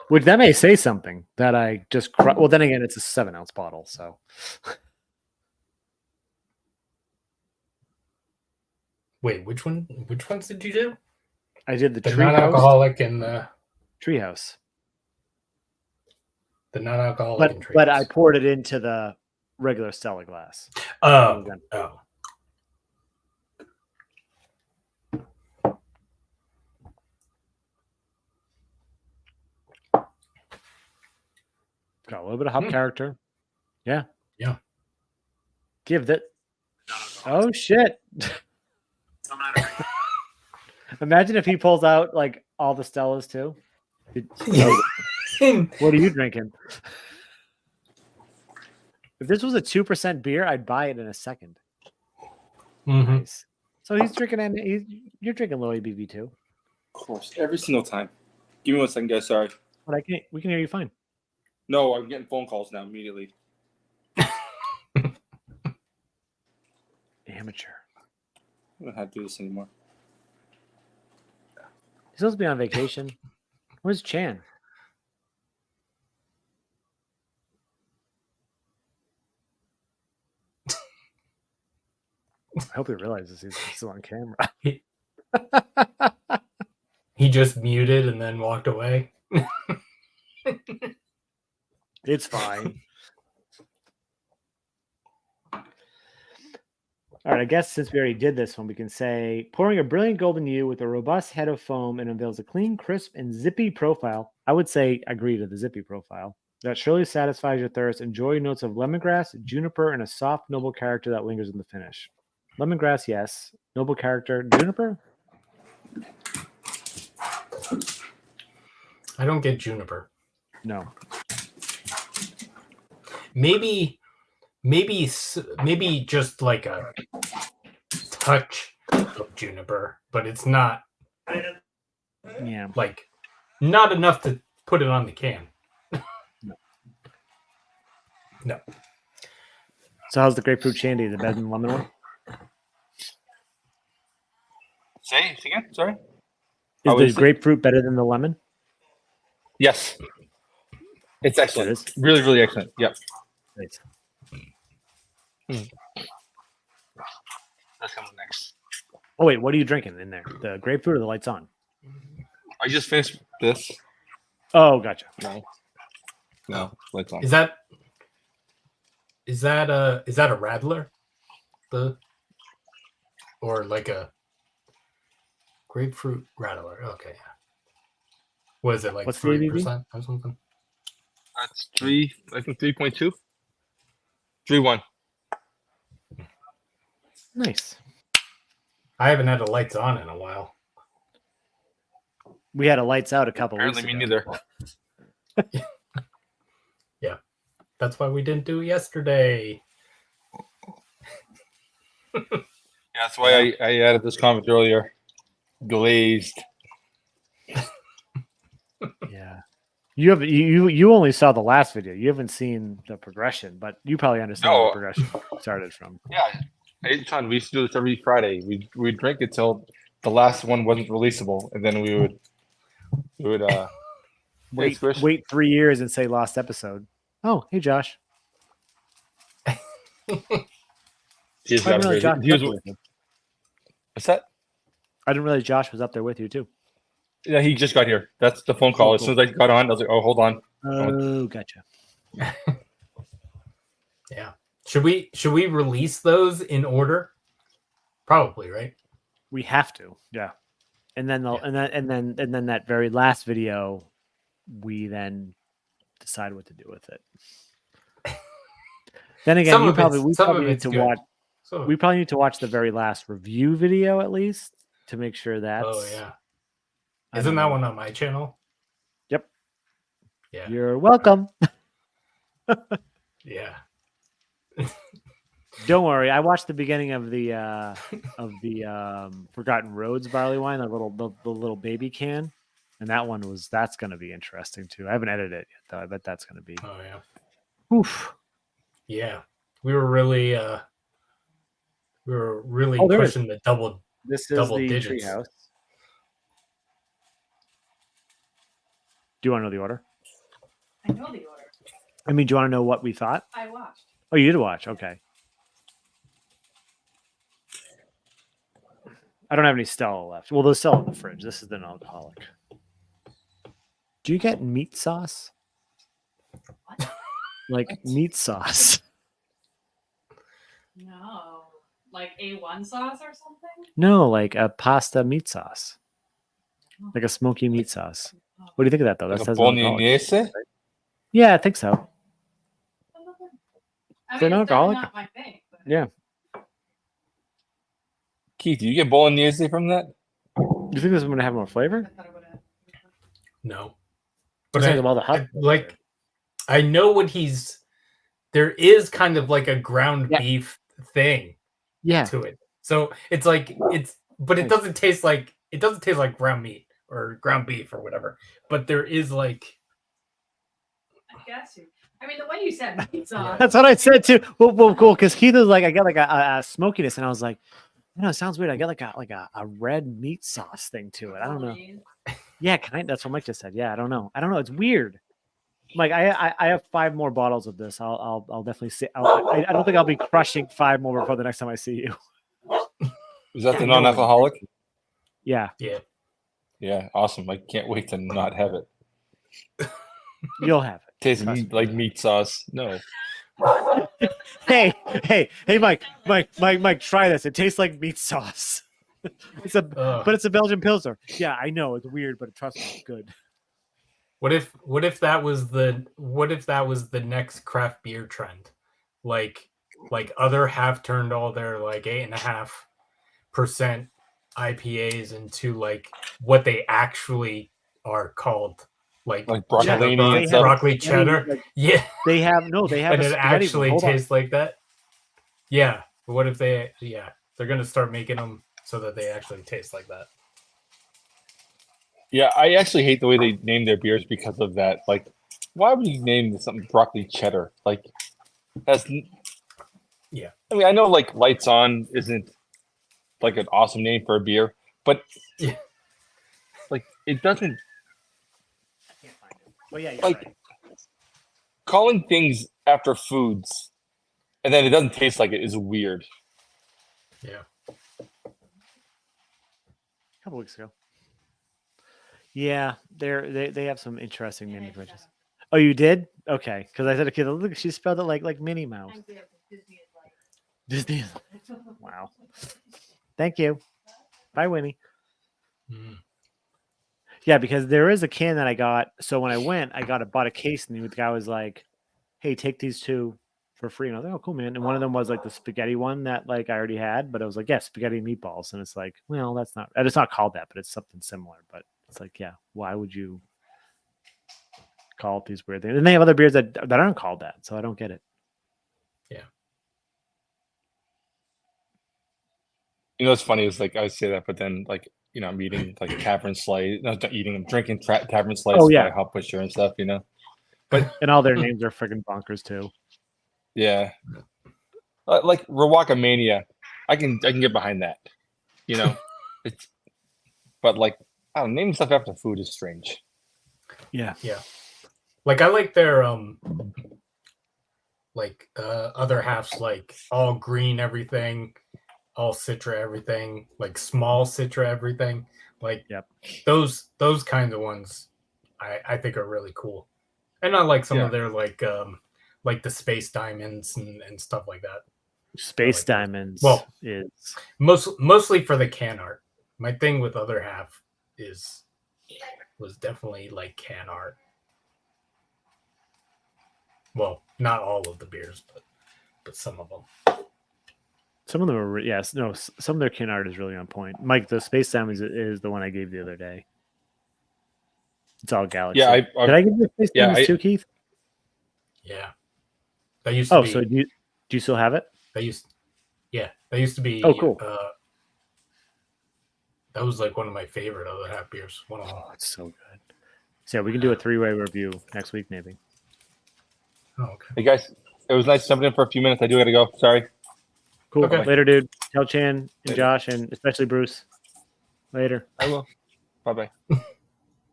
Which that may say something that I just well, then again, it's a 7-ounce bottle, so. Wait, which ones did you do? I did the non-alcoholic and the Treehouse. The non-alcoholic and Treehouse. But I poured it into the regular Stella glass. Oh. Got a little bit of hop character. Yeah. Yeah. Give that. Oh shit. Imagine if he pulls out like all the Stellas too. What are you drinking? If this was a 2% beer, I'd buy it in a second. Mm-hmm. Nice. So he's drinking, and you're drinking low ABV too. Of course, every single time. Give me 1 second, guys. Sorry. But we can hear you fine. No, I'm getting phone calls now immediately. Amateur. I don't have to do this anymore. He's supposed to be on vacation. Where's Chan? I hope he realizes he's still on camera. He just muted and then walked away. It's fine. All right, I guess since we already did this one, we can say pouring a brilliant golden hue with a robust head of foam and unveils a clean, crisp, and zippy profile. I would say agree to the zippy profile. That surely satisfies your thirst. Enjoy notes of lemongrass, juniper, and a soft, noble character that lingers in the finish. Lemongrass, yes. Noble character, juniper? I don't get juniper. No. Maybe just like a touch of juniper, but it's not. Yeah. Like not enough to put it on the can. No. So how's the grapefruit shandy? Is it better than the lemon one? Say it again. Sorry. Is the grapefruit better than the lemon? Yes. It's excellent. Really, really excellent. Yep. Nice. That's coming next. Oh wait, what are you drinking in there? The grapefruit or the lights on? I just finished this. Oh, gotcha. No, lights on. Is that a Radler? Or like a grapefruit Radler? Okay. What is it, like? What's the ABV? 3% or something? That's 3. I think 3.2. 3.1. Nice. I haven't had the lights on in a while. We had a lights out a couple Apparently, weeks me ago. neither. Yeah, that's why we didn't do it yesterday. Yeah, that's why I added this comment earlier. Glazed. Yeah. You only saw the last video. You haven't seen the progression, but you probably understand where the progression started from. Yeah. Hey, Sean, we used to do this every Friday. We'd drink it till the last one wasn't releasable, and then we would wait 3 years and say lost episode. Oh, hey Josh. He's I got didn't realize Josh was up there with you. What's that? I didn't realize Josh was up there with you too. Yeah, he just got here. That's the phone call. Cool, As soon as I got on, I was like, "Oh, hold on." Oh, gotcha. Yeah. Should we release those in order? Probably, right? We have to. Yeah. And then and then that very last video, we then decide what to do with it. Then again, we probably need to watch. We probably need to watch the very last review video at least to make sure that's. Oh yeah. Isn't that one on my channel? Yep. Yeah. You're welcome. Yeah. Don't worry. I watched the beginning of the Forgotten Roads barley wine, the little baby can, and that's going to be interesting too. I haven't edited it yet though. I bet that's going to be. Oh yeah. Oof. Yeah. We were really pushing the double. This is double the digits. treehouse. Do you want to know the order? I know the order. I mean, do you want to know what we thought? I watched. Oh, you did watch. Okay. I don't have any Stella left. Well, there's Stella in the fridge. This is the non-alcoholic. Do you get meat sauce? What? Like meat sauce? No. Like A1 sauce or something? No, like a pasta meat sauce. Like a smoky meat sauce. What do you think of that, though? That Like a says bolognese? right? Yeah, I think so. I They're mean, not it's garlic? not my thing. But... Yeah. Keith, do you get bolognese from that? You think this is going to have more flavor? I thought it would have. No. But But all the hot I know what there is kind of like a ground beef thing to it. So it's like but it doesn't taste like ground meat or ground beef or whatever. But there is like I guess you. I mean, the way you said meat sauce. That's what I said too. Well, cool. Because Keith was like, I got like a smokiness, and I was like, it sounds weird. I got like a red meat sauce thing to it. I don't know. Yeah, that's what Mike just said. Yeah, I don't know. It's weird. Mike, I have 5 more bottles of this. I'll definitely say. I don't think I'll be crushing 5 more before the next time I see you. Is that the non-alcoholic? Yeah. Yeah. Yeah, awesome. I can't wait to not have it. You'll have it. Tastes like meat sauce. No. Hey, Mike, try this. It tastes like meat sauce. But it's a Belgian Pilsner. Yeah, I know it's weird, but trust me, it's good. What if that was the next craft beer trend? Like other have turned all their like 8.5% IPAs into like what they actually are called. Like broccolini and stuff. Broccoli cheddar. Yeah. They have and it actually tastes like that. Yeah. But what if they're gonna start making them so that they actually taste like that. Yeah, I actually hate the way they name their beers because of that. Like, why would you name something broccoli cheddar? Like, yeah. I mean, I know like Lights On isn't like an awesome name for a beer, but like it doesn't. I can't find it. Well, yeah, like right. Calling things after foods, and then it doesn't taste like it is weird. Yeah. A couple weeks ago. Yeah, they have some interesting naming conventions. Oh, you did? Okay, because I said, okay, look, she spelled it like Minnie Mouse. Disney. Wow. Thank you. Bye, Winnie. Mm. Yeah, because there is a can that I got. So when I went, bought a case, and the guy was like, "Hey, take these two for free." And I was like, "Oh, cool, man." And one of them was like the spaghetti one that like I already had, but it was like, "Yeah, spaghetti and meatballs." And it's like, well, that's not. It's not called that, but it's something similar. But it's like, yeah, why would you call it these weird things? And they have other beers that aren't called that, so I don't get it. Yeah. You know what's funny is like I would say that, but then like I'm eating like tavern slice. No, not eating. I'm drinking tavern slice. Oh, yeah. By Hot Pusher and stuff. But And all their names are freaking bonkers too. yeah, like Rawaka Mania, I can get behind that. It's but like I don't know, naming stuff after food is strange. Yeah. Yeah. Like I like their other halves, like all green everything, all Citra everything, like small Citra everything. Like Yep. those kinds of ones I think are really cool. And I like some of their like the space diamonds and stuff like that. Space like diamonds is mostly for the can art. My thing with other half was definitely like can art. Well, not all of the beers, but some of them. Some of them are some of their can art is really on point. Mike, the space diamonds is the one I gave the other day. It's all galaxy. Yeah, did I give you space diamonds too, Keith? Yeah, that used to be. So do you still have it? That used to be. Oh, cool. That was like one of my favorite other half beers. One of them. Oh, it's so good. So yeah, we can do a 3-way review next week, maybe. Oh, okay. Hey guys, it was nice jumping in for a few minutes. I do got to go. Sorry. Cool. Okay. Later, dude. Tell Chan and Later. Josh and especially Bruce. Later. I will. Bye.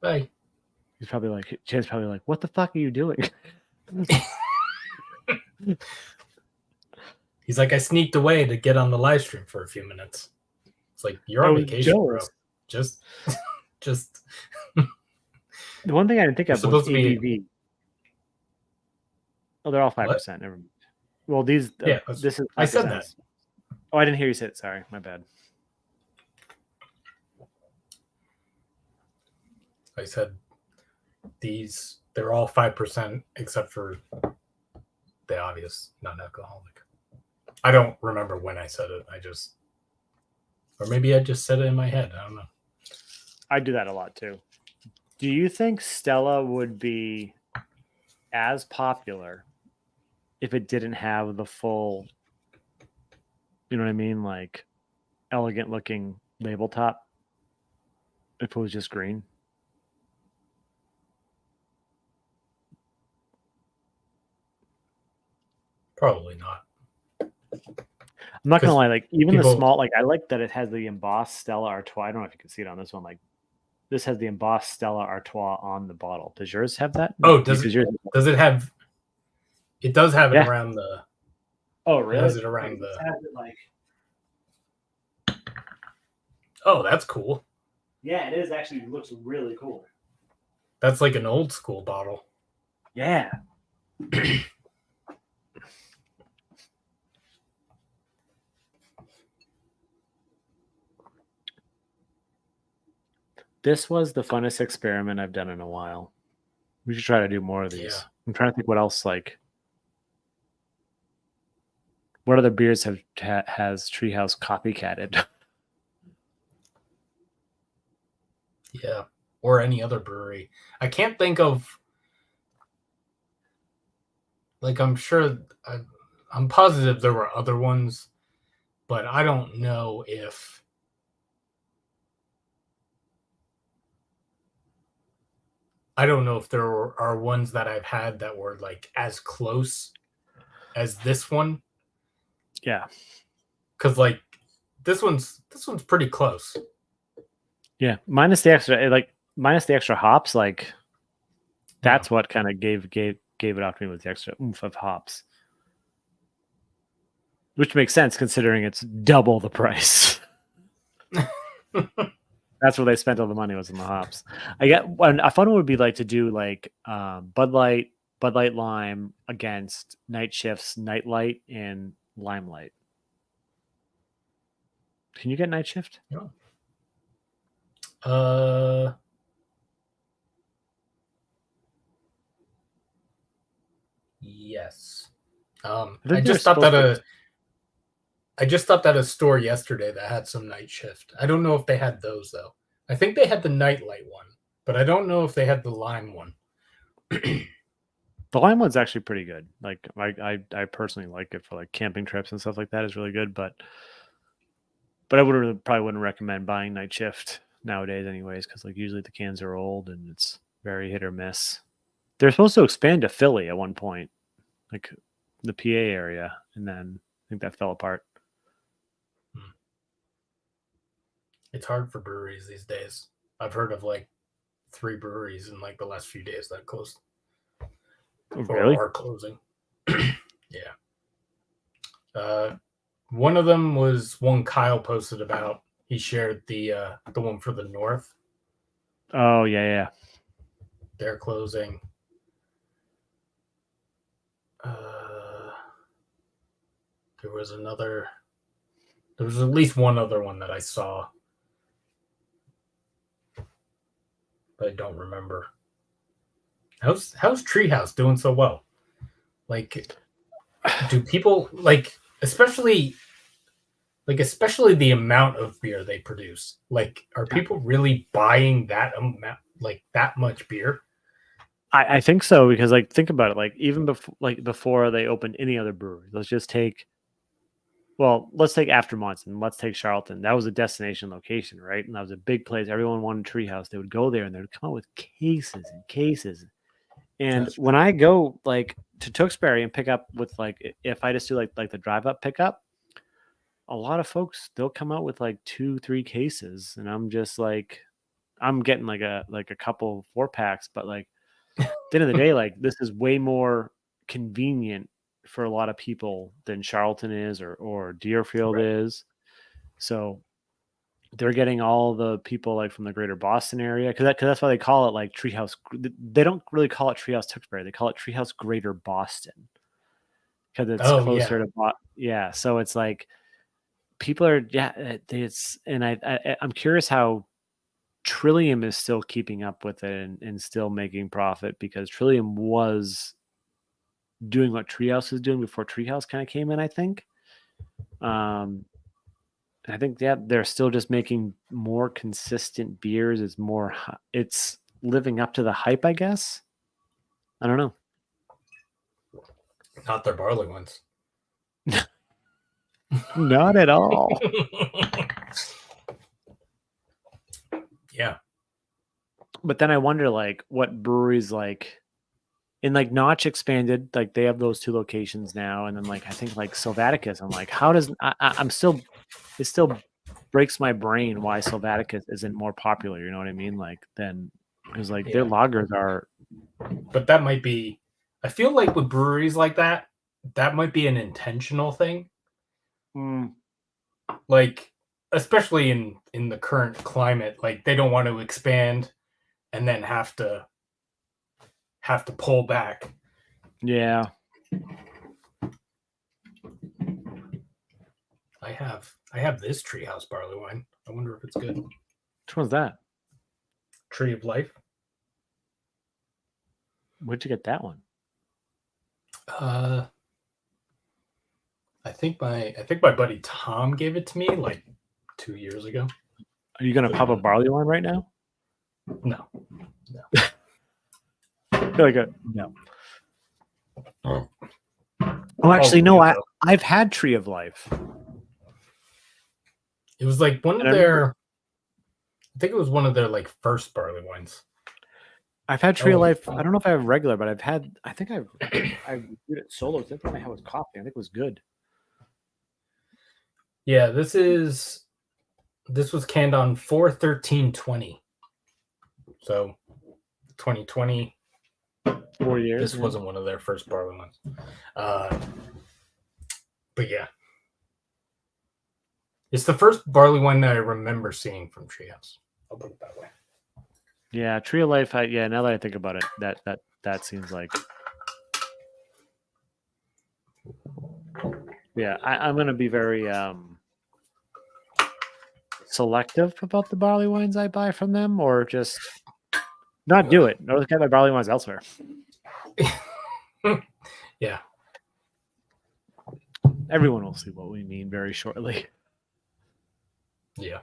Bye. Chan's probably like, what the fuck are you doing? He's like, I sneaked away to get on the live stream for a few minutes. It's like, you're on vacation, bro. Just. The one thing I didn't think of was ABV. Oh, they're all 5%. Never mind. Well, these. This is. 5%. I said that. Oh, I didn't hear you say it. Sorry, my bad. I said they're all 5% except for the obvious non-alcoholic. I don't remember when I said it. Or maybe I just said it in my head. I don't know. I do that a lot too. Do you think Stella would be as popular if it didn't have the full, you know what I mean? Like elegant looking label top? If it was just green? Probably not. I'm not gonna lie, like even the small, like I like that it has the embossed Stella Artois. I don't know if you can see it on this one. Like this has the embossed Stella Artois on the bottle. Does yours have that? Oh, does it have? It does have it around the. Oh, really? It has it around the. Oh, that's cool. Yeah, it is actually. It looks really cool. That's like an old school bottle. Yeah. This was the funnest experiment I've done in a while. We should try to do more of these. Yeah. I'm trying to think what else, like, what other beers has Treehouse copycatted? Yeah, or any other brewery. I can't think of. Like, I'm positive there were other ones, but I don't know if. I don't know if there are ones that I've had that were like as close as this one. Yeah. Because like this one's pretty close. Yeah. Minus the extra hops, like that's what kind of gave it off to me with the extra oomph of hops. Which makes sense considering it's double the price. That's where they spent all the money, was in the hops. A fun one would be like to do like Bud Light Lime against Night Shift's Night Light and Limelight. Can you get Night Shift? No. Yes. I just stopped at a store yesterday that had some Night Shift. I don't know if they had those though. I think they had the Nightlight one, but I don't know if they had the Lime one. The Lime one's actually pretty good. Like I personally like it for like camping trips and stuff like that. It's really good, but I probably wouldn't recommend buying Night Shift nowadays, anyways, because like usually the cans are old and it's very hit or miss. They're supposed to expand to Philly at one point, like the PA area, and then I think that fell apart. It's hard for breweries these days. I've heard of like 3 breweries in like the last few days that closed. Really? Or are closing. Yeah. One of them was one Kyle posted about. He shared the one for the North. Oh yeah. They're closing. There was at least one other one that I saw, but I don't remember. How's Treehouse doing so well? Like, do people especially the amount of beer they produce? Like, are people really buying that amount, like that much beer? I think so, because like think about it, like even before they opened any other brewery, let's take After Months and let's take Charlton. That was a destination location, right? And that was a big place. Everyone wanted Treehouse. They would go there and they would come out with cases and cases. And when I go like to Tewksbury and pick up with like, if I just do like the drive up pickup, a lot of folks, they'll come out with like 2-3 cases, and I'm just like, I'm getting like a couple 4-packs, but like at the end of the day, like this is way more convenient for a lot of people than Charlton is or Deerfield is. So they're getting all the people like from the greater Boston area, because that's why they call it like Treehouse. They don't really call it Treehouse Tewksbury. They call it Treehouse Greater Boston because it's closer to yeah. So it's like people are I'm curious how Trillium is still keeping up with it and still making profit, because Trillium was doing what Treehouse was doing before Treehouse kind of came in, I think. I think they're still just making more consistent beers. It's living up to the hype, I guess. I don't know. Not their barley ones. Not at all. Yeah. But then I wonder like what breweries like, and like Notch expanded, like they have those 2 locations now, and then like I think like Sylvaticus, I'm like, how does it still breaks my brain why Sylvaticus isn't more popular, you know what I mean? Like then, because like their lagers are, but that might be, I feel like with breweries like that might be an intentional thing. Like especially in the current climate, like they don't want to expand and then have to pull back. Yeah. I have this Treehouse barley wine. I wonder if it's good. Which one's that? Tree of Life. Where'd you get that one? I think my buddy Tom gave it to me like 2 years ago. Are you gonna pop a barley wine right now? No. No. Oh, actually, no. I've had Tree of Life. It was like one of their. I think it was one of their like first barley wines. I've had Tree of Life. I don't know if I have regular, but I've had. I think I've reviewed it solo. The one I had was coffee. I think it was good. Yeah, this was canned on 4/13/20. So 2020. 4 years. This wasn't one of their first barley ones. But yeah. It's the first barley wine that I remember seeing from Treehouse. I'll put it that way. Yeah, Tree of Life. Now that I think about it, that seems like. Yeah, I'm gonna be very selective about the barley wines I buy from them, or just not do it. Or look at my barley wines elsewhere. Yeah. Everyone will see what we mean very shortly. Yeah.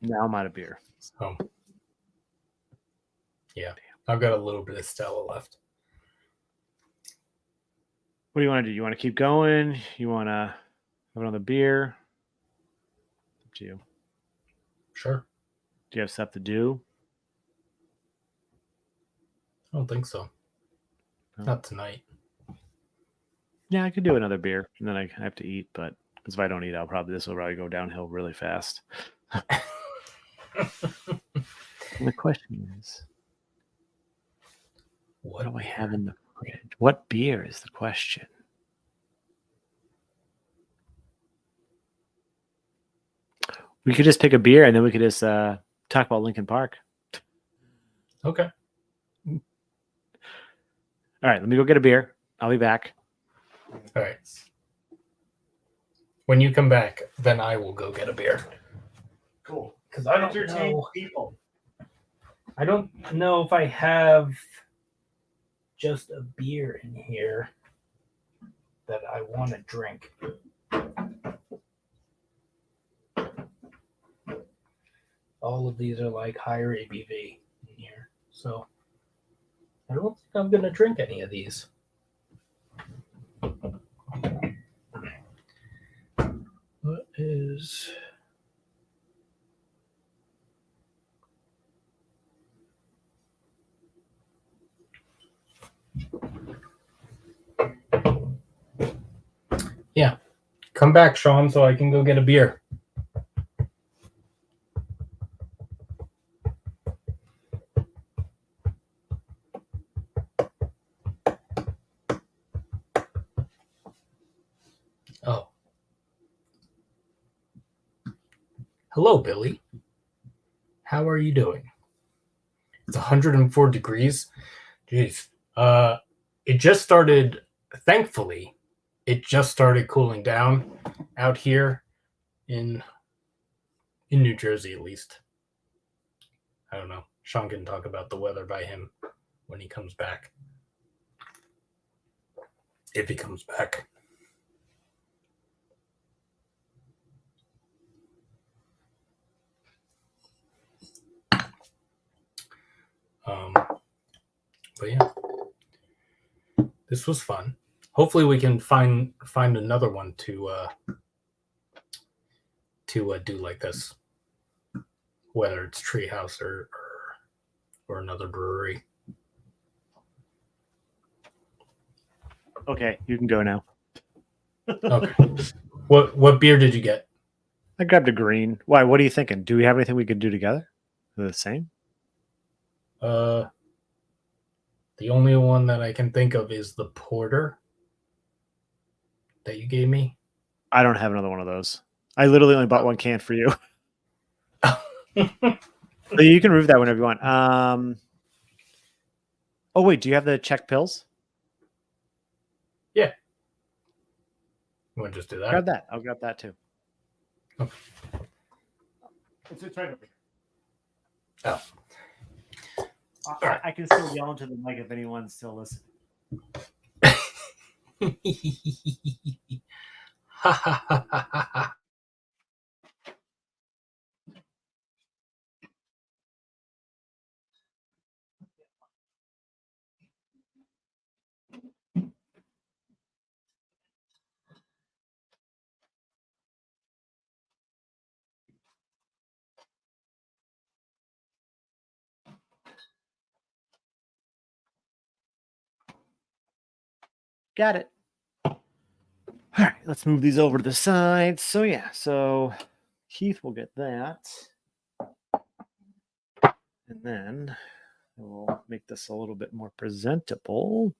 Now I'm out of beer. So, yeah, I've got a little bit of Stella left. What do you want to do? You want to keep going? You want to have another beer? Up to you. Sure. Do you have stuff to do? I don't think so. No. Not tonight. Yeah, I could do another beer, and then I have to eat. But because if I don't eat, this will probably go downhill really fast. And the question is, what do I have in the fridge? What beer is the question? We could just pick a beer, and then we could just talk about Linkin Park. Okay. All right, let me go get a beer. I'll be back. All right. When you come back, then I will go get a beer. Cool. Because I don't Entertain know. people. I don't know if I have just a beer in here that I want to drink. All of these are like higher ABV in here. So I don't think I'm going to drink any of these. What is... Yeah. Come back, Shaun, so I can go get a beer. Oh. Hello, Billy. How are you doing? It's 104 degrees. Jeez. It just started, thankfully, it just started cooling down out here in New Jersey, at least. I don't know. Shaun can talk about the weather by him when he comes back. If he comes back. But yeah, this was fun. Hopefully we can find another one to do like this, whether it's Treehouse or another brewery. Okay, you can go now. Okay. What beer did you get? I grabbed a green. Why? What are you thinking? Do we have anything we could do together? The same? The only one that I can think of is the porter that you gave me. I don't have another one of those. I literally only bought one can for you. So you can remove that whenever you want. Oh wait, do you have the Czech pills? Yeah. You want to just do that? Grab that. I'll grab that too. Okay. It's right over here. Oh. I can still yell into the mic if anyone's still listening. Got it. All right, let's move these over to the side. So yeah, Keith will get that. And then we'll make this a little bit more presentable.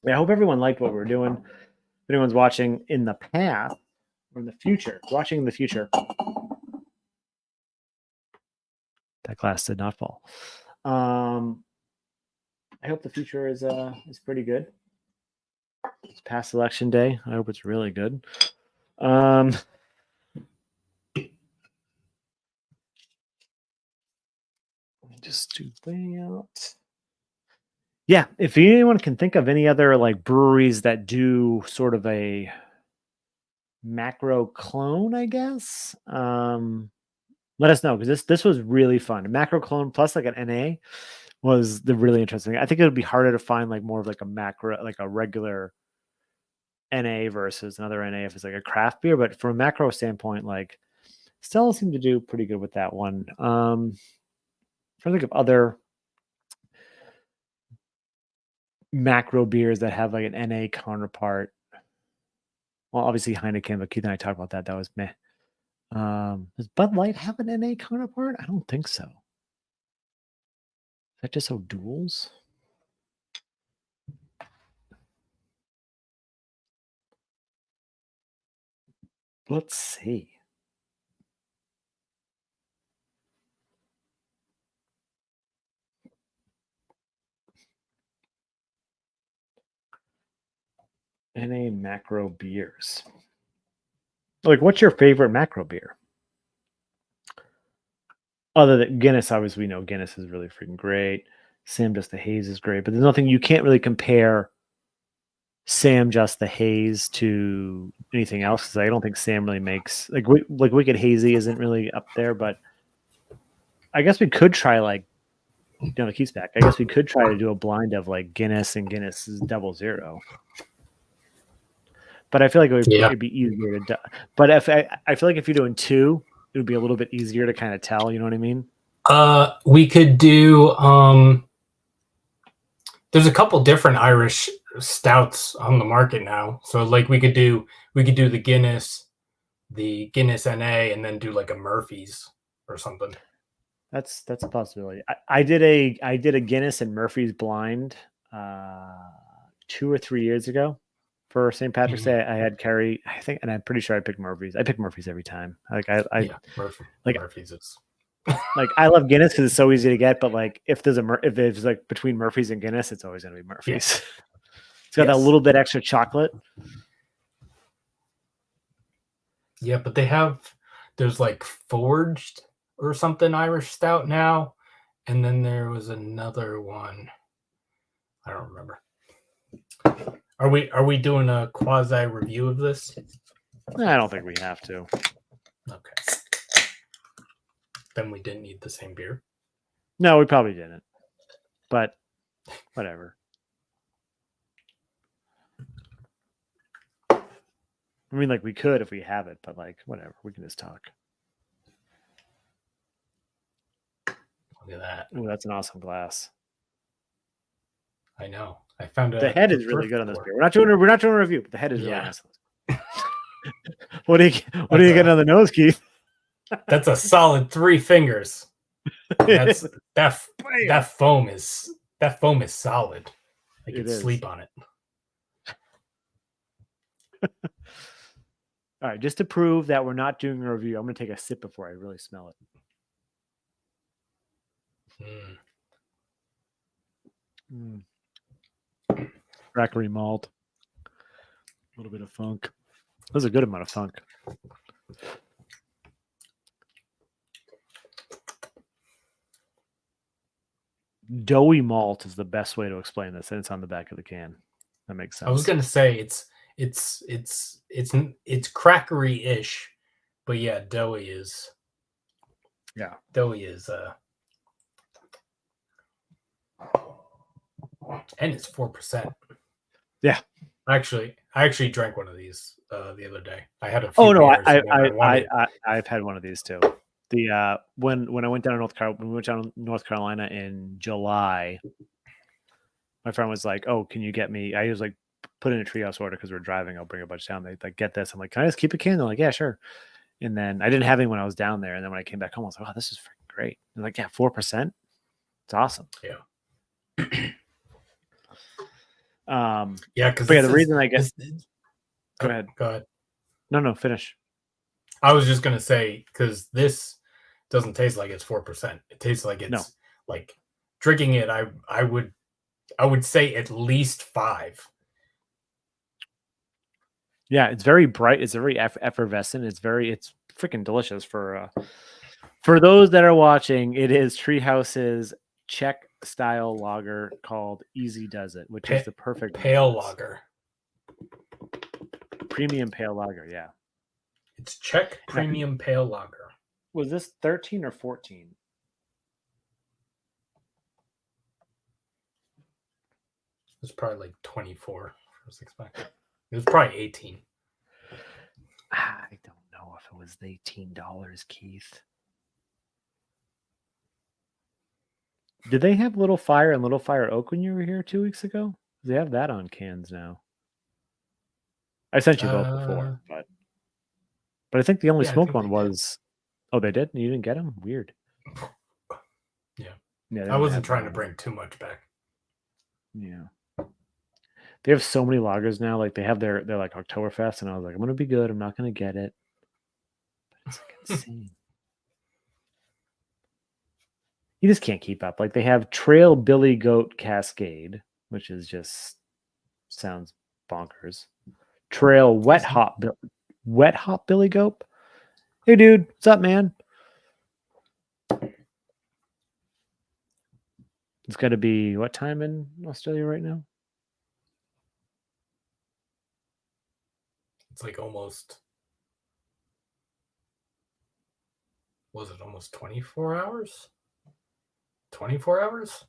Yeah, I hope everyone liked what we're doing. If anyone's watching in the past or in the future, watching in the future. That glass did not fall. I hope the future is pretty good. It's past election day. I hope it's really good. Just do layout. Yeah, if anyone can think of any other like breweries that do sort of a macro clone, I guess, let us know, because this was really fun. A macro clone plus like an NA was the really interesting. I think it would be harder to find like more of like a macro, like a regular NA versus another NA if it's like a craft beer. But from a macro standpoint, like Stella seemed to do pretty good with that one. I'm trying to think of other macro beers that have like an NA counterpart. Well, obviously Heineken, but Keith and I talked about that. That was meh. Does Bud Light have an NA counterpart? I don't think so. Is that just O'Doul's? Let's see. NA macro beers. Like, what's your favorite macro beer? Other than Guinness, obviously, we know Guinness is really freaking great. Sam Just the Haze is great, but there's nothing, you can't really compare Sam Just the Haze to anything else, because I don't think Sam really makes like Wicked Hazy isn't really up there, but I guess we could try like the Keith's back. I guess we could try to do a blind of like Guinness and Guinness's 00. But I feel like it'd be easier to. But if I feel like if you're doing two, it would be a little bit easier to kind of tell. You know what I mean? We could do. There's a couple different Irish stouts on the market now, so like we could do the Guinness NA, and then do like a Murphy's or something. That's a possibility. I did a Guinness and Murphy's blind 2 or 3 years ago for St. Patrick's Day. I had Kerry, I think, and I'm pretty sure I picked Murphy's. I pick Murphy's every time. Like Murphy's is. Like I love Guinness because it's so easy to get, but like if there's like between Murphy's and Guinness, it's always going to be Murphy's. Yeah. It's got that little bit extra chocolate. Yeah, but there's like Forged or something Irish stout now, and then there was another one. I don't remember. Are we doing a quasi review of this? I don't think we have to. Okay. Then we didn't need the same beer. No, we probably didn't. But whatever. I mean, like we could if we have it, but like whatever. We can just talk. Look at that. Oh, that's an awesome glass. I know. I found the head is really good on this beer. We're not doing a review, but the head is really nice. What do you get on the nose, Keith? That's a solid 3 fingers. That foam is solid. I could sleep on it. All right, just to prove that we're not doing a review, I'm going to take a sip before I really smell it. Crackery malt, a little bit of funk. There's a good amount of funk. Doughy malt is the best way to explain this, and it's on the back of the can. That makes sense. I was gonna say it's crackery-ish, but yeah, doughy is. Yeah, doughy is. And it's 4%. Yeah, I actually drank one of these the other day. I had a few. Oh no, I've had one of these too. The when I went down to North Carolina in July, my friend was like, "Oh, can you get me?" I was like, "Put in a treehouse order because we're driving. I'll bring a bunch down." They like, "Get this." I'm like, "Can I just keep a can?" They're like, "Yeah, sure." And then I didn't have any when I was down there. And then when I came back home, I was like, "Oh, this is freaking great!" They're like, "Yeah, 4%. It's awesome." Yeah. Yeah, because the reason I get go ahead. Go ahead. No, finish. I was just gonna say because this doesn't taste like it's 4%. It tastes like it's like drinking it. I would say at least 5. Yeah, it's very bright. It's very effervescent. It's freaking delicious. For those that are watching, it is Treehouse's Czech style lager called Easy Does It, which is the perfect pale lager. Premium pale lager, yeah. It's Czech premium pale lager. Was this 13 or 14? It was probably like 24. I was expecting. It was probably 18. I don't know if it was $18, Keith. Did they have Little Fire and Little Fire Oak when you were here 2 weeks ago? They have that on cans now. I sent you both before, but I think the only smoked one was. Oh, they did? You didn't get them? Weird. Yeah. I wasn't trying to bring too much back. Yeah. They have so many lagers now. Like they have their like Oktoberfest, and I was like, I'm gonna be good. I'm not gonna get it. But it's like insane. You just can't keep up. Like they have Trail Billy Goat Cascade, which is just sounds bonkers. Trail Wet Hop Billy Goat. Hey dude, what's up, man? It's got to be what time in Australia right now? It's like almost. Was it almost 24 hours? 24 hours?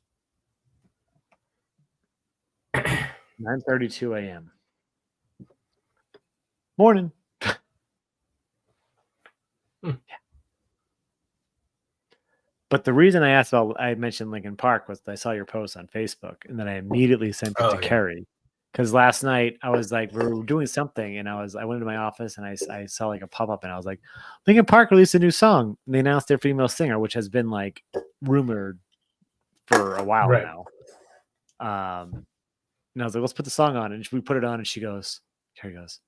9:32 a.m. Morning. But the reason I mentioned Lincoln Park was I saw your post on Facebook, and then I immediately sent it to Kerry. Because last night I was like, we were doing something, and I went into my office and I saw like a pop up, and I was like, Lincoln Park released a new song. And they announced their female singer, which has been like rumored for a while now. And I was like, let's put the song on, and we put it on, and Kerry goes,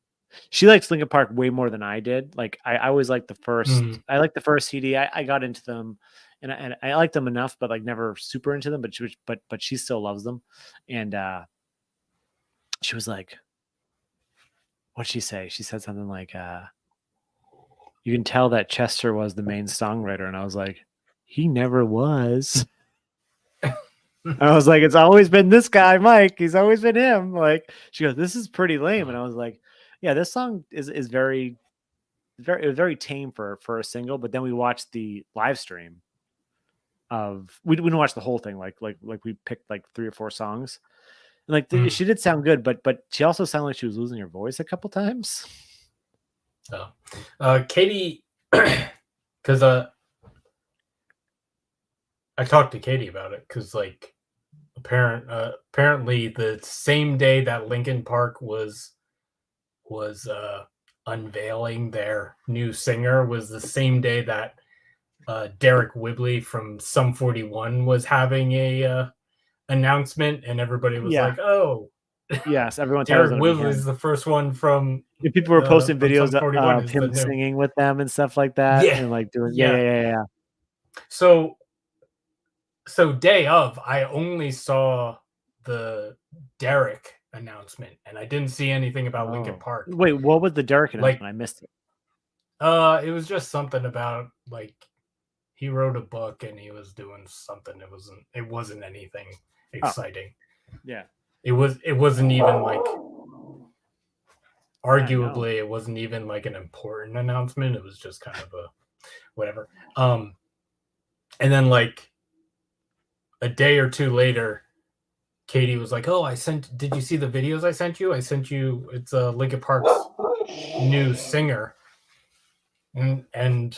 she likes Lincoln Park way more than I did. Like I always liked the first. I liked the first CD. I got into them, and I liked them enough, but like never super into them. But she still loves them, and she was like, what'd she say? She said something like, you can tell that Chester was the main songwriter. And I was like, he never was. I was like, it's always been this guy, Mike. He's always been him. Like, she goes, this is pretty lame. And I was like, yeah, this song is very, it was very tame for a single. But then we watched the live stream we didn't watch the whole thing. Like we picked like 3 or 4 songs. And like she did sound good, but she also sounded like she was losing her voice a couple times. Katie, because I talked to Katie about it because like apparently the same day that Lincoln Park was unveiling their new singer was the same day that Derek Whibley from Sum 41 was having a announcement, and everybody was like, "Oh, yes!" Everyone. Derek Whibley is the first one from. People were posting videos of him singing with them and stuff like that, and like doing yeah. So day of, I only saw the Derek announcement, and I didn't see anything about Lincoln Park. Wait, what was the Derek announcement? I missed it. It was just something about like he wrote a book and he was doing something. It wasn't anything exciting. Yeah. It wasn't even like arguably it wasn't even like an important announcement. It was just kind of a whatever. And then like a day or two later, Katie was like, "Oh, did you see the videos I sent you? It's Lincoln Park's new singer." And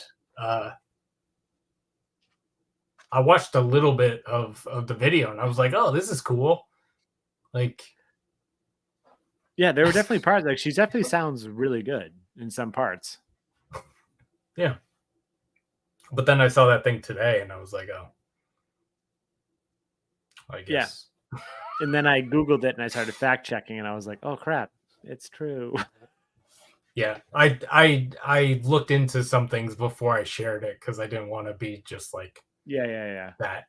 I watched a little bit of the video and I was like, "Oh, this is cool." Like, yeah, there were definitely parts. Like, she definitely sounds really good in some parts. Yeah. But then I saw that thing today, and I was like, oh, I guess. Yeah. And then I Googled it, and I started fact checking, and I was like, oh crap, it's true. Yeah, I looked into some things before I shared it because I didn't want to be just like Yeah. that.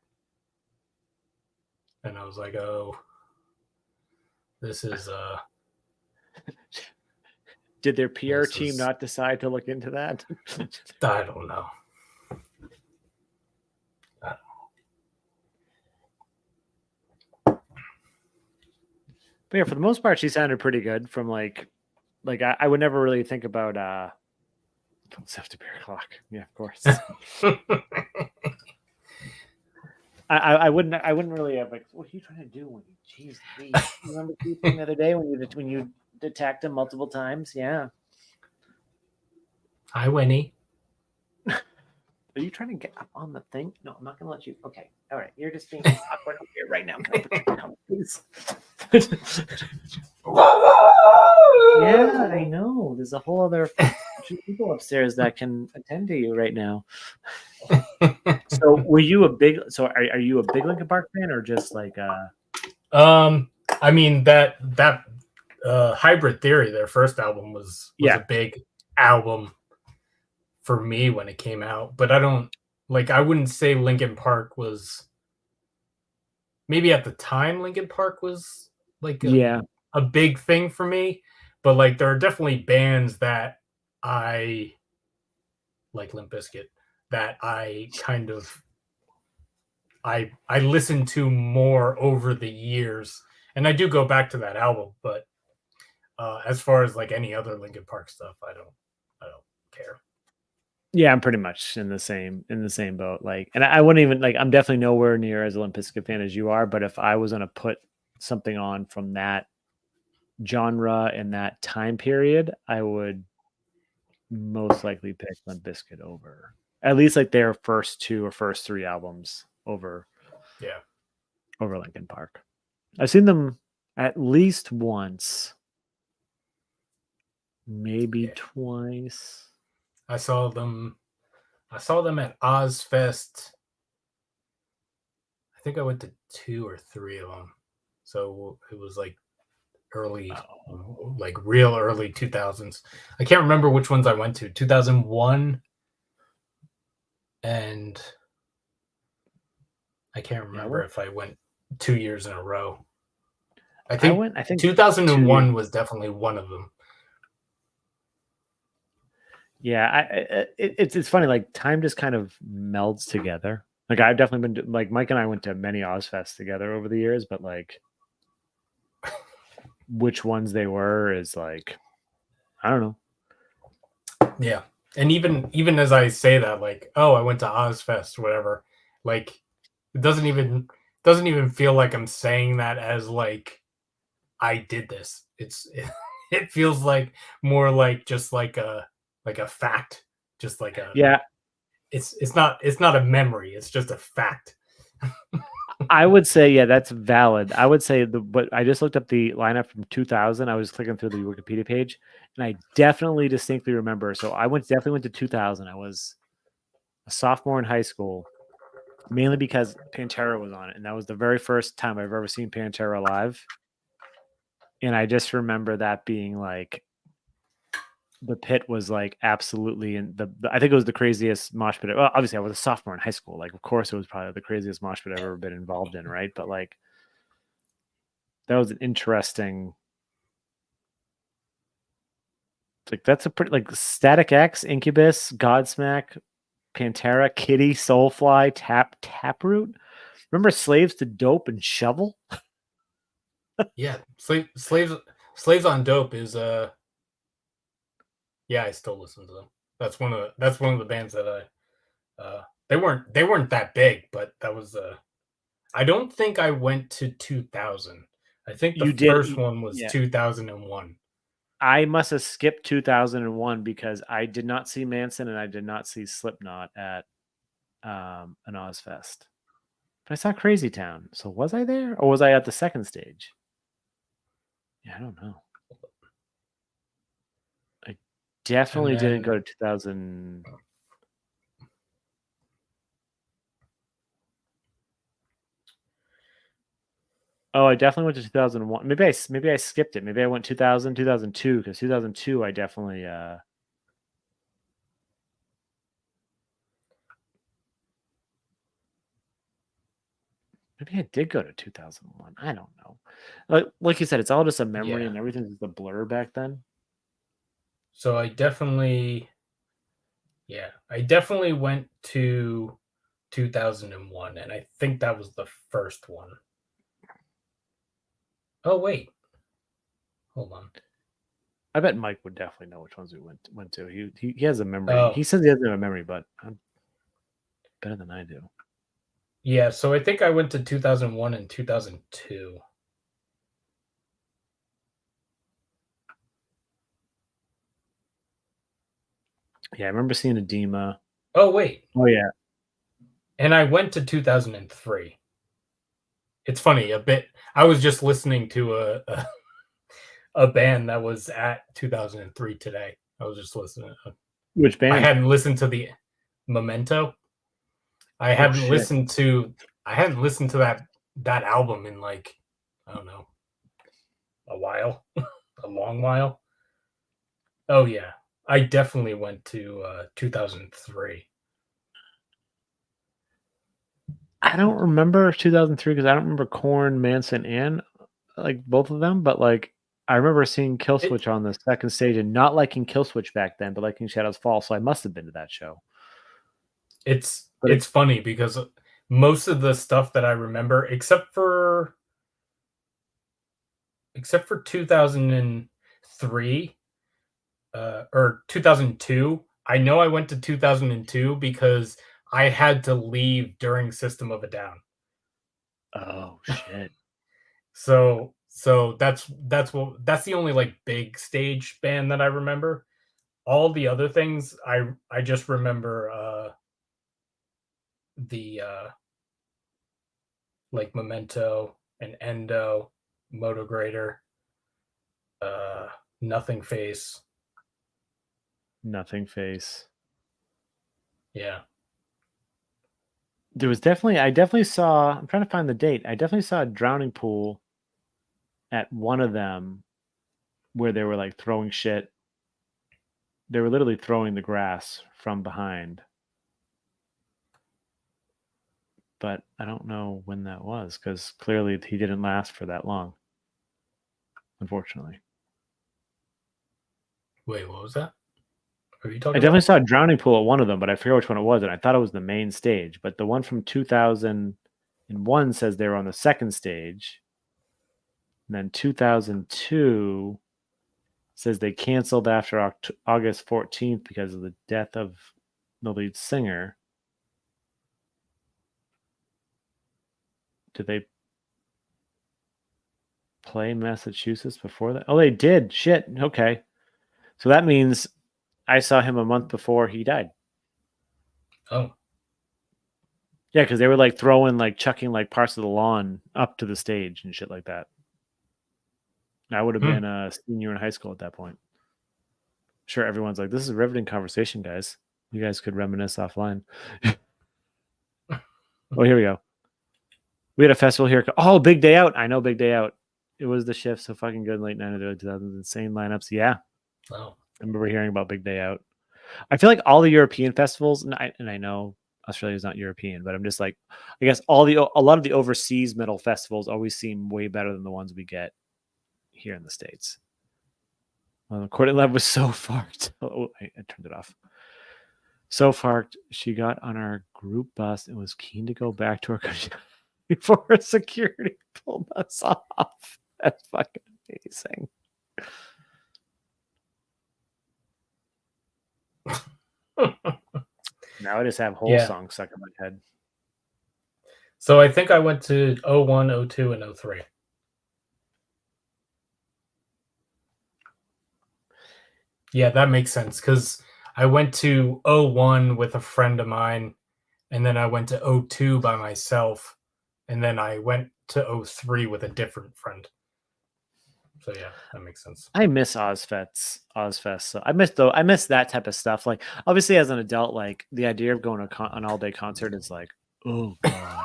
And I was like, oh, this is Did their PR this team is, not decide to look into that? I don't know. But yeah, for the most part, she sounded pretty good. From like I would never really think about Don't have to beer clock. Yeah, of course. I wouldn't really have like, what are you trying to do when you, jeez, you remember Keith the other day when you attacked him multiple times? Yeah. Hi, Winnie. Are you trying to get up on the thing? No, I'm not gonna let you. Okay, all right. You're just being awkward over here right now. Can I put you down, please? Yeah, I know. There's a whole other people upstairs that can attend to you right now. So, were you a big? So, are you a big Linkin Park fan, or just like? I mean that Hybrid Theory, their first album was a big album for me when it came out, but I wouldn't say Linkin Park was, maybe at the time Linkin Park was like a big thing for me, but like there are definitely bands that I like, Limp Bizkit, that I kind of I listened to more over the years, and I do go back to that album, but as far as like any other Linkin Park stuff, I don't care. Yeah, I'm pretty much in the same boat. Like, and I wouldn't even like. I'm definitely nowhere near as a Limp Bizkit fan as you are. But if I was gonna put something on from that genre and that time period, I would most likely pick Limp Bizkit over at least like their first 2 or first 3 albums over Linkin Park. I've seen them at least once, maybe twice. I saw them at Ozfest. I think I went to 2 or 3 of them. So it was like early, like real early 2000s. I can't remember which ones I went to. 2001, and I can't remember if I went 2 years in a row. I think 2001 was definitely one of them. Yeah, it's funny. Like time just kind of melds together. Like I've definitely been like Mike and I went to many Ozfests together over the years, but like which ones they were is like I don't know. Yeah, and even as I say that, like, oh, I went to Ozfest, whatever. Like, it doesn't even feel like I'm saying that as like I did this. It feels like more like just like a fact, just like a It's not a memory. It's just a fact. I would say that's valid. I would say but I just looked up the lineup from 2000. I was clicking through the Wikipedia page, and I definitely distinctly remember. So I definitely went to 2000. I was a sophomore in high school, mainly because Pantera was on it, and that was the very first time I've ever seen Pantera live. And I just remember that being like the pit was like absolutely I think it was the craziest mosh pit. Well, obviously I was a sophomore in high school. Like, of course it was probably the craziest mosh pit I've ever been involved in. Right. But like, that was an interesting, like, that's a pretty, like Static X, Incubus, Godsmack, Pantera, Kitty, Soulfly, Taproot. Remember Slaves to Dope and Shovel? Yeah. Slaves on Dope is yeah, I still listen to them. That's one of the bands that they weren't that big, but that was I don't think I went to 2000. I think the first one was 2001. I must have skipped 2001 because I did not see Manson and I did not see Slipknot at an Ozfest. But I saw Crazy Town. So was I there or was I at the second stage? Yeah, I don't know. I definitely didn't go to 2000. Oh, I definitely went to 2001. Maybe I skipped it. Maybe I went 2000, 2002 because 2002 I definitely maybe I did go to 2001. I don't know. Like you said, it's all just a memory and everything's just a blur back then. So I definitely went to 2001, and I think that was the first one. Oh wait, hold on. I bet Mike would definitely know which ones we went to. He has a memory. He says he doesn't have a memory, but I'm better than I do. Yeah, so I think I went to 2001 and 2002. Yeah, I remember seeing Edema. Oh wait. Oh yeah. And I went to 2003. It's funny a bit. I was just listening to a band that was at 2003 today. I was just listening. Which band? I hadn't listened to the Memento. I hadn't listened to that album in like, I don't know, a while, a long while. Oh yeah, I definitely went to 2003. I don't remember 2003 because I don't remember Korn, Manson, and like both of them. But like I remember seeing Killswitch on the second stage and not liking Killswitch back then, but liking Shadows Fall. So I must have been to that show. It's funny because most of the stuff that I remember, except for 2003 or 2002, I know I went to 2002 because I had to leave during System of a Down. Oh shit. So that's the only like big stage band that I remember. All the other things I just remember the like Memento and Endo, Motograder, Nothing Face. Nothing Face. Yeah. There was I definitely saw, I'm trying to find the date. I definitely saw a Drowning Pool at one of them where they were like throwing shit. They were literally throwing the grass from behind. But I don't know when that was because clearly he didn't last for that long. Unfortunately. Wait, what was that? Are you I talking definitely about? saw a Drowning Pool at one of them, but I forget which one it was, and I thought it was the main stage. But the one from 2001 says they were on the second stage. And then 2002 says they canceled after August 14th because of the death of the lead singer. Did they play Massachusetts before that? Oh, they did. Shit. Okay. So that means I saw him a month before he died. Oh. Yeah, because they were like chucking like parts of the lawn up to the stage and shit like that. I would have been a senior in high school at that point. Sure, everyone's like, this is a riveting conversation, guys. You guys could reminisce offline. Oh, here we go. We had a festival here. Oh, Big Day Out. I know Big Day Out. It was the shift so fucking good in late 90s, 2000s. Insane lineups. Yeah. Oh. I remember hearing about Big Day Out. I feel like all the European festivals, and I know Australia's not European, but I'm just like, I guess a lot of the overseas metal festivals always seem way better than the ones we get here in the States. Well, the Courtney Love was so fucked. Oh, I turned it off. So fucked. She got on our group bus and was keen to go back to her country before security pulled us off. That's fucking amazing. Now I just have whole songs stuck in my head. So I think I went to 01, 02, and 03. Yeah, that makes sense because I went to 01 with a friend of mine, and then I went to 02 by myself, and then I went to 03 with a different friend. So yeah, that makes sense. I miss Ozfest. So I miss that type of stuff. Like obviously as an adult, like the idea of going to an all-day concert is like, oh god.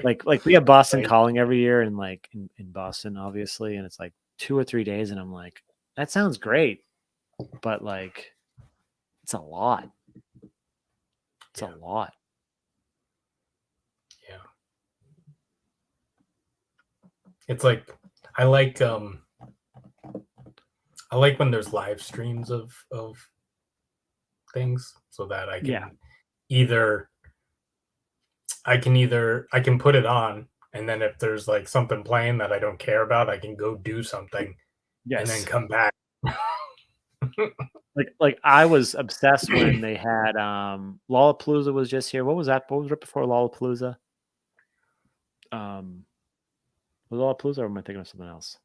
like we have Boston Calling every year, and like in Boston, obviously, and it's like 2 or 3 days, and I'm like, that sounds great, but like, it's a lot. It's a lot. Yeah. It's like I like when there's live streams of things, so that I can either I can put it on, and then if there's like something playing that I don't care about, I can go do something and then come back. like I was obsessed when they had Lollapalooza was just here. What was that? What was right before Lollapalooza? Was Lollapalooza, or am I thinking of something else?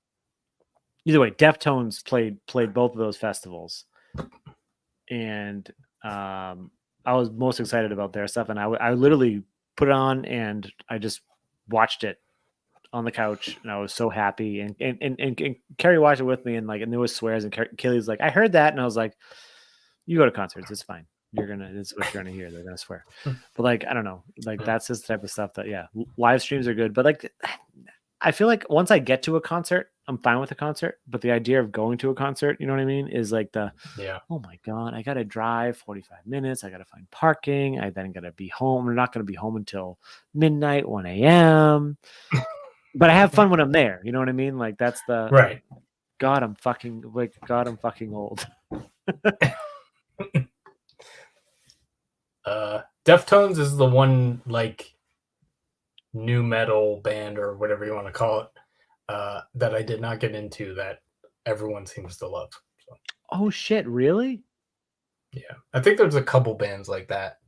Either way, Deftones played both of those festivals, and I was most excited about their stuff, and I literally put it on and I just watched it on the couch, and I was so happy. And Carrie watched it with me, and there was swears, and Kelly's like, I heard that, and I was like, you go to concerts, it's fine. It's what you're gonna hear. They're gonna swear, but like, I don't know, like that's just the type of stuff that live streams are good, but like, I feel like once I get to a concert, I'm fine with a concert, but the idea of going to a concert, you know what I mean, is like oh my God, I got to drive 45 minutes. I got to find parking. I then got to be home. We're not going to be home until midnight, 1 a.m. But I have fun when I'm there. You know what I mean? Like that's the right. God, I'm fucking old. Deftones is the one like new metal band or whatever you want to call it that I did not get into that everyone seems to love. So. Oh shit, really? Yeah, I think there's a couple bands like that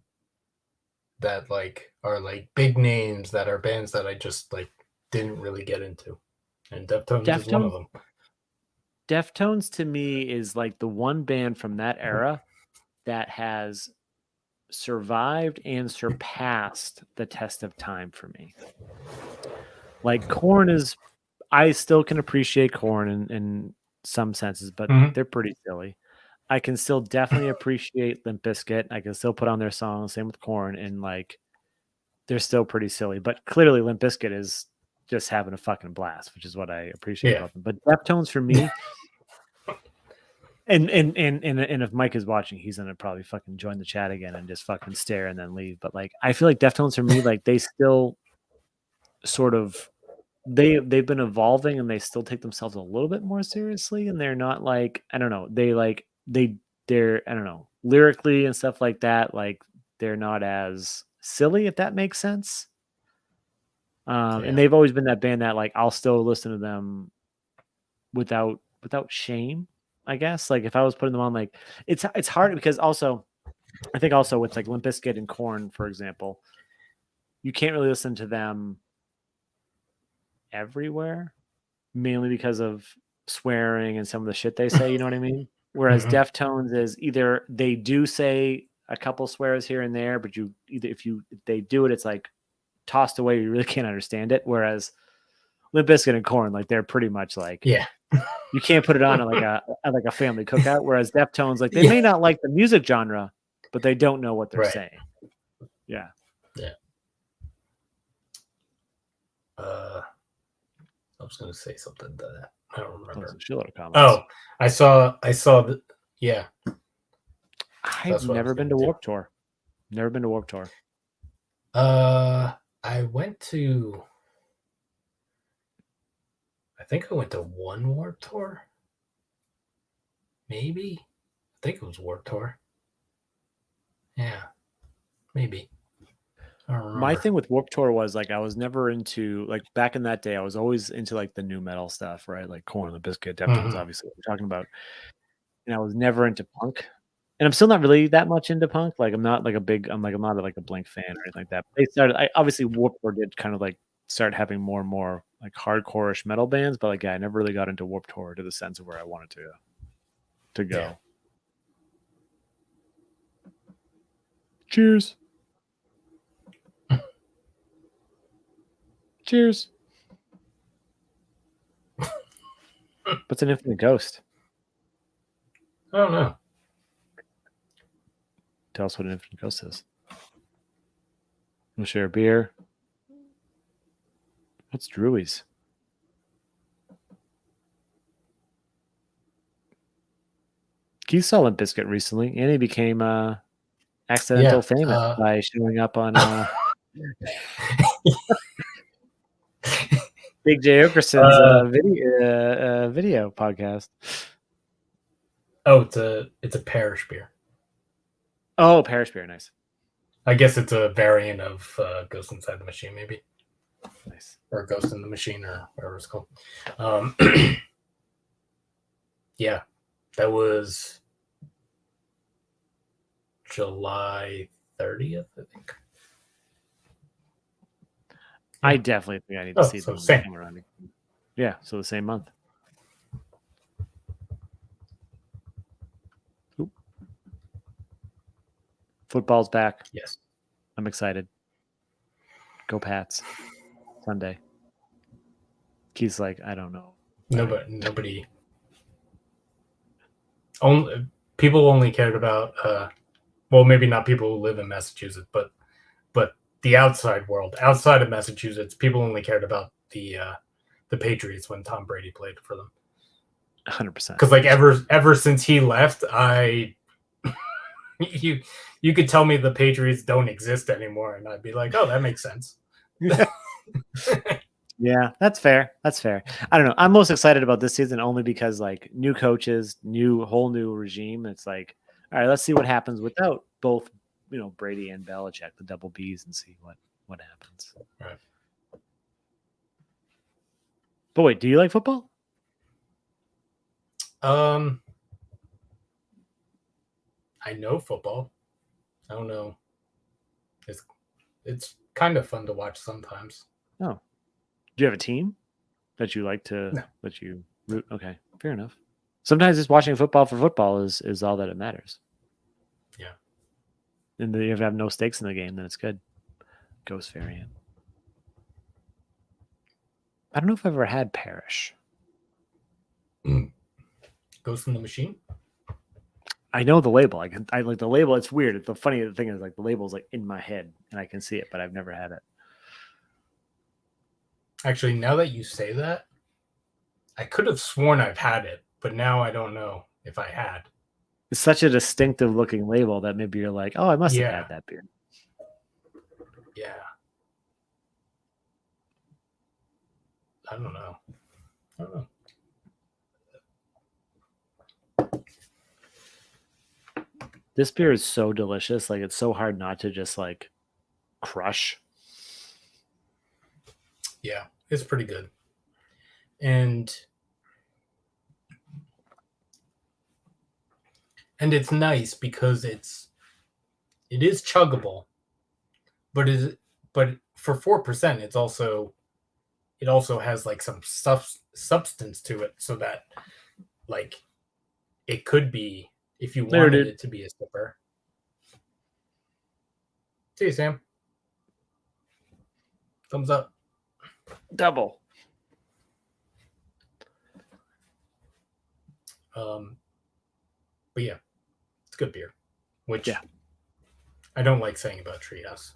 like are like big names that are bands that I just like didn't really get into, and Deftones is one of them. Deftones to me is like the one band from that era that has survived and surpassed the test of time for me. Like Korn is, I still can appreciate Korn in some senses, but they're pretty silly. I can still definitely appreciate Limp Bizkit. I can still put on their songs, same with Korn, and like they're still pretty silly. But clearly Limp Bizkit is just having a fucking blast, which is what I appreciate about them. But Deftones for me, and if Mike is watching, he's gonna probably fucking join the chat again and just fucking stare and then leave. But like I feel like Deftones for me, like they still sort of they've been evolving, and they still take themselves a little bit more seriously, and they're not like, I don't know, they're I don't know, lyrically and stuff like that, like they're not as silly, if that makes sense. And they've always been that band that like I'll still listen to them without shame, I guess. Like if I was putting them on, like it's hard because also I think also with like Limp Bizkit and Korn, for example, you can't really listen to them everywhere, mainly because of swearing and some of the shit they say, you know what I mean? Whereas Deftones is either they do say a couple swears here and there, but you either if they do it, it's like tossed away, you really can't understand it. Whereas Limp Bizkit and Korn, like they're pretty much like, you can't put it on at like a family cookout. Whereas Deftones, like they may not like the music genre, but they don't know what they're saying. Yeah. I was going to say something to that. I don't remember. Oh, I saw the I've never been to Warped Tour. Never been to Warped Tour. I went to. I think I went to one Warped Tour. Maybe. I think it was Warped Tour. Yeah, maybe. My thing with Warped Tour was like I was never into, like back in that day, I was always into like the new metal stuff, right? Like Korn, Limp Bizkit, Deftones, obviously what we're talking about. And I was never into punk. And I'm still not really that much into punk. Like I'm not like I'm not like a Blink fan or anything like that. But they started, obviously Warped Tour did kind of like start having more and more like hardcore-ish metal bands, but like I never really got into Warped Tour to the sense of where I wanted to go. Yeah. Cheers. Cheers. What's an Infinite Ghost? I don't know. Tell us what an Infinite Ghost is. We'll share a beer. What's Drewy's? Keith saw Limp Bizkit recently, and he became accidental famous by showing up on Big J Okerson's video podcast. Oh, it's a Parish beer. Oh, Parish beer, nice. I guess it's a variant of Ghost Inside the Machine, maybe. Nice. Or Ghost in the Machine, or whatever it's called. Yeah, that was July 30th, I think. I definitely think I need to see so them same. around. Yeah, so the same month. Oop. Football's back. Yes. I'm excited. Go Pats. Sunday. Keith's like, I don't know. Nobody. People only cared about. Well, maybe not people who live in Massachusetts, but the outside world, outside of Massachusetts, people only cared about the Patriots when Tom Brady played for them. 100%. Because like ever since he left, you could tell me the Patriots don't exist anymore, and I'd be like, oh, that makes sense. Yeah, that's fair. That's fair. I don't know. I'm most excited about this season only because like new coaches, whole new regime. It's like, all right, let's see what happens without both, Brady and Belichick, the double Bs, and see what happens. Right. But wait, do you like football? I know football. I don't know. It's kind of fun to watch sometimes. Oh. Do you have a team that you like to No. that you root? Okay, fair enough. Sometimes just watching football for football is all that it matters. Yeah. And then you have no stakes in the game, then it's good. Ghost variant. I don't know if I've ever had Parish. Ghost in the Machine? I know the label. I like the label. It's weird. The funny thing is like the label's like in my head and I can see it, but I've never had it. Actually, now that you say that, I could have sworn I've had it, but now I don't know if I had. It's such a distinctive looking label that maybe you're like, oh, I must have Yeah. had that beer. Yeah. I don't know. This beer is so delicious. Like it's so hard not to just like crush. Yeah, it's pretty good. And it's nice because it is chuggable, but for 4%, it also has like some substance to it, so that like it could be, if you wanted it to be a sipper. See you, Sam. Thumbs up. Double. But yeah, it's good beer. Which yeah. I don't like saying about Treehouse.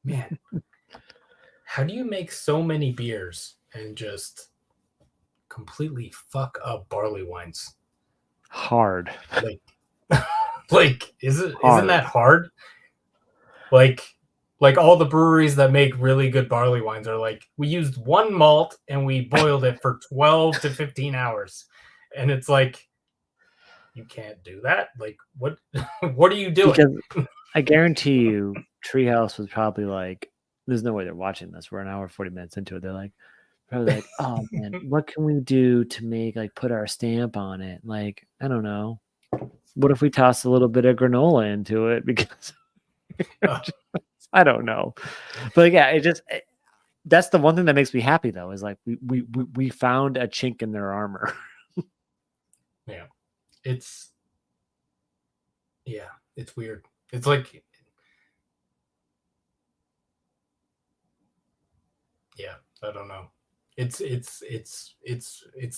Man, how do you make so many beers and just completely fuck up barley wines? Hard. Isn't that hard? Like all the breweries that make really good barley wines are like, we used one malt and we boiled it for 12 to 15 hours. And it's like, you can't do that. Like, what are you doing? Because I guarantee you, Treehouse was probably like, there's no way they're watching this. We're an hour 40 minutes into it. They're like, probably like, oh man, what can we do to make like put our stamp on it? Like, I don't know. What if we toss a little bit of granola into it? Because I don't know. But yeah, that's the one thing that makes me happy though, is like we found a chink in their armor. Yeah. It's weird. It's like, yeah, I don't know. It's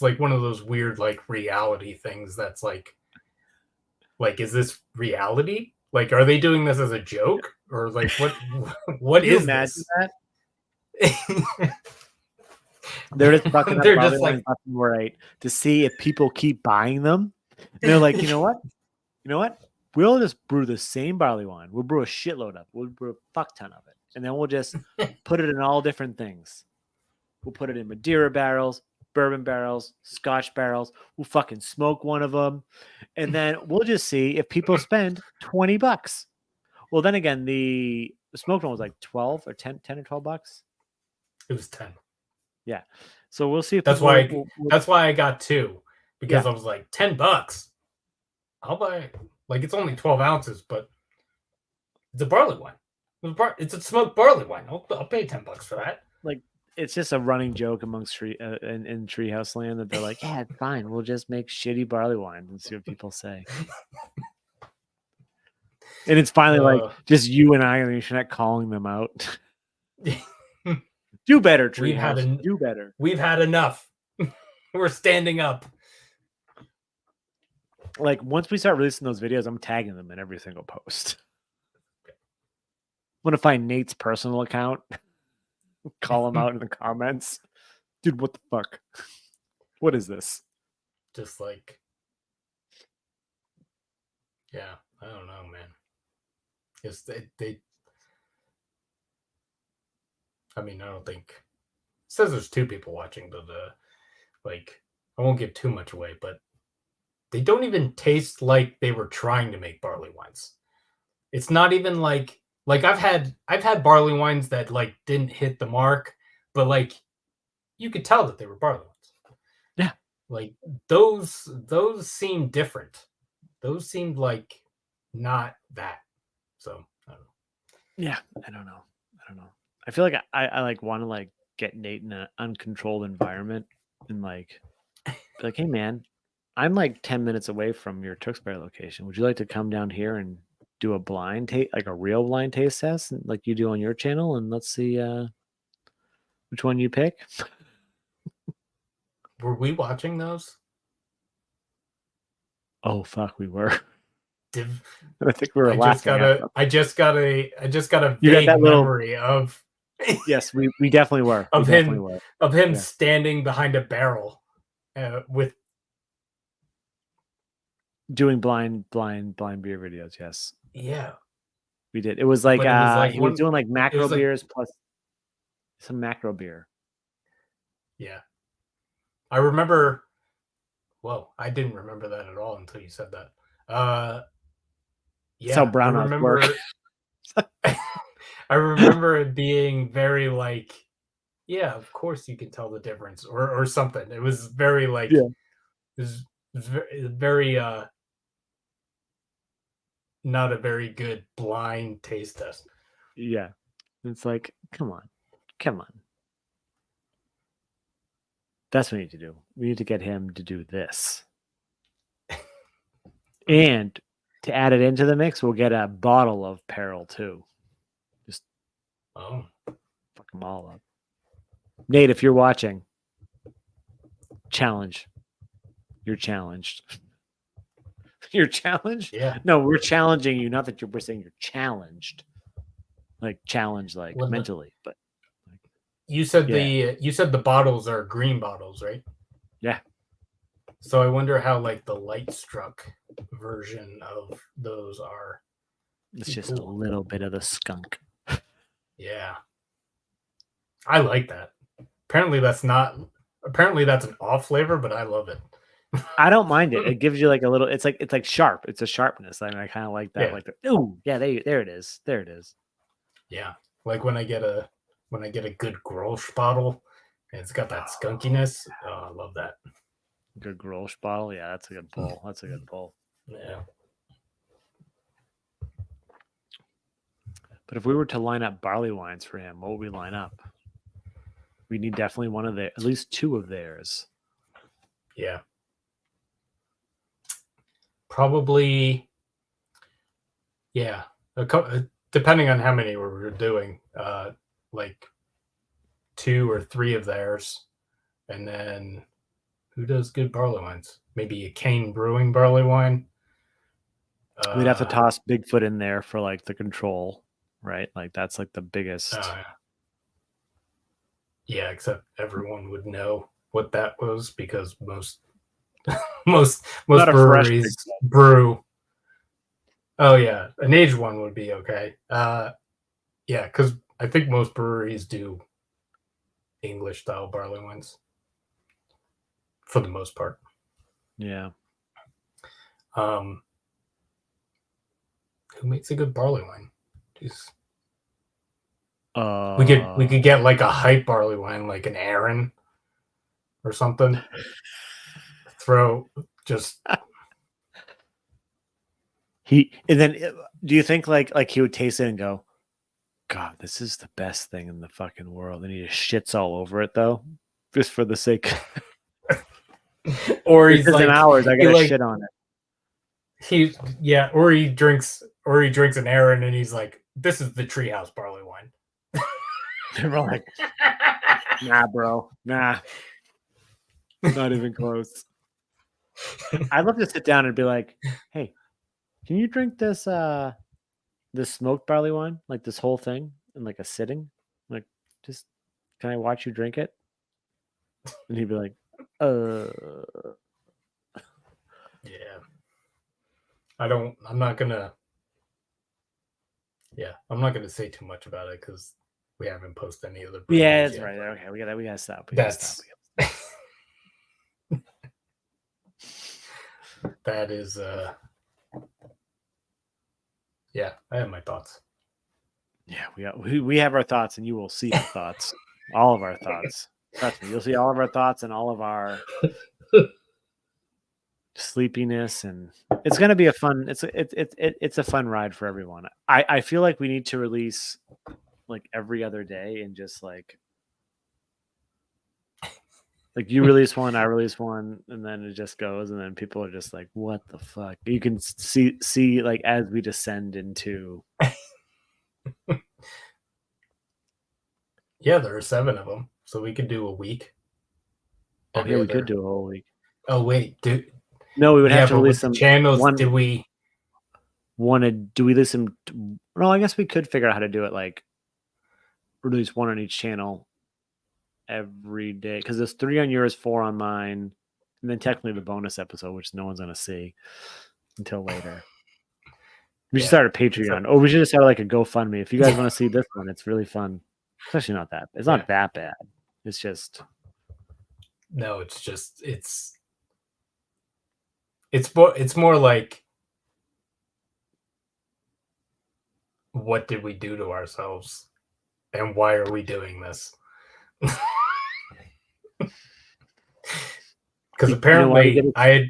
like one of those weird like reality things that's like, is this reality? Like, are they doing this as a joke, or like what Can you is imagine this? that? They're just fucking up They're barley just wines left and right to see if people keep buying them. And they're like, you know what? You know what? We'll just brew the same barley wine. We'll brew a shitload of it. We'll brew a fuck ton of it. And then we'll just put it in all different things. We'll put it in Madeira barrels, bourbon barrels, Scotch barrels. We'll fucking smoke one of them. And then we'll just see if people spend $20. Well, then again, the smoked one was like 12 or 10 or 12 bucks. It was 10. Yeah. So we'll see if That's people why that's why I got 2, because Yeah. I was like, $10. I'll buy it. Like, it's only 12 ounces, but it's a barley wine. It's a smoked barley wine. I'll pay $10 for that. Like, it's just a running joke amongst in Treehouse Land that they're like, yeah, it's fine. We'll just make shitty barley wines and see what people say. And it's finally like just you and I on the internet calling them out. Do better, Treehouse. Do better. We've had enough. We're standing up. Like, once we start releasing those videos, I'm tagging them in every single post. I'm gonna find Nate's personal account, call him out in the comments. Dude, what the fuck? What is this? Just like, yeah, I don't know, man. Because they I mean, I don't think it says there's 2 people watching, but like, I won't give too much away, but they don't even taste like they were trying to make barley wines. It's not even like I've had barley wines that like didn't hit the mark, but like you could tell that they were barley wines. Yeah. Like those seem different. Those seemed like not that. So I don't know. Yeah, I don't know. I feel like I like want to like get Nate in an uncontrolled environment and like be like, hey man, I'm like 10 minutes away from your Tewksbury location. Would you like to come down here and do a blind taste, like a real blind taste test, like you do on your channel, and let's see which one you pick? Were we watching those? Oh fuck, we were. I think we were I laughing. I just got a vague memory of. Yes, we definitely were. Of him Yeah. standing behind a barrel, with doing blind beer videos. Yes. Yeah. We did. It was like he was doing like macro like, beers plus some macro beer. Yeah. I remember. Well, I didn't remember that at all until you said that. Yeah, that's how brownouts work. I remember it being very like, yeah, of course you can tell the difference, or something. It was very like, yeah. It was very not a very good blind taste test. Yeah, it's like, come on. That's what we need to do. We need to get him to do this. And to add it into the mix, we'll get a bottle of Parel too. Just fuck them all up. Nate, if you're watching, challenge. You're challenged. You're challenged? Yeah. No, we're challenging you. Not that we're saying you're challenged. Like challenged, like mentally, but you said the bottles are green bottles, right? Yeah. So I wonder how like the light struck version of those are. It's just a little bit of the skunk. Yeah. I like that. Apparently that's an off flavor, but I love it. I don't mind it. It gives you like a little. It's like sharp. It's a sharpness. I mean, I kind of like that. Yeah. There it is. There it is. Yeah, like when I get a good Grolsch bottle, and it's got that skunkiness. Oh, I love that. Good Grolsch bottle. Yeah, that's a good pull. That's a good pull. Yeah. But if we were to line up barley wines for him, what would we line up? We need definitely one of at least 2 of theirs. Yeah. Probably. Yeah. Depending on how many we're doing, like 2 or 3 of theirs, and then who does good barley wines? Maybe a Cane Brewing barley wine. We'd have to toss Bigfoot in there for like the control, right? Like that's like the biggest. Yeah, except everyone would know what that was because most breweries brew. Oh yeah, an aged one would be okay. Yeah, because I think most breweries do English style barley wines for the most part. Yeah. Who makes a good barley wine? Jeez. We could get like a hype barley wine, like an Aaron or something. Throw just and then do you think like he would taste it and go, God, this is the best thing in the fucking world, and he just shits all over it though, just for the sake. Or he's like hours, I gotta shit on it. Or he drinks an Aaron and he's like, this is the Treehouse barley wine. And we're like, nah, bro, nah, not even close. I'd love to sit down and be like, hey, can you drink this this smoked barley wine, like this whole thing in like a sitting? Like, just can I watch you drink it? And he'd be like, yeah. I'm not gonna say too much about it because we haven't posted any other. Yeah, that's right. Okay, we gotta stop. That is yeah, I have my thoughts. Yeah, we have our thoughts, and you will see our thoughts, all of our thoughts. Trust me, you'll see all of our thoughts and all of our sleepiness, and it's gonna be a fun. It's a fun ride for everyone. I feel like we need to release like every other day, and just like you release one, I release one, and then it just goes, and then people are just like, "What the fuck?" You can see like as we descend into. Yeah, there are 7 of them, so we could do a week. Oh yeah, we could do a whole week. Oh wait, no, we would have to release some channels. Do we listen? No, I guess we could figure out how to do it. Like release one on each channel every day, because there's 3 on yours, 4 on mine, and then technically the bonus episode, which no one's gonna see until later. We should start a Patreon, or we should just start like a GoFundMe. If you guys want to see this one, it's really fun. It's actually not that. It's not that bad. It's just. No, it's just it's more like, what did we do to ourselves, and why are we doing this? Because apparently I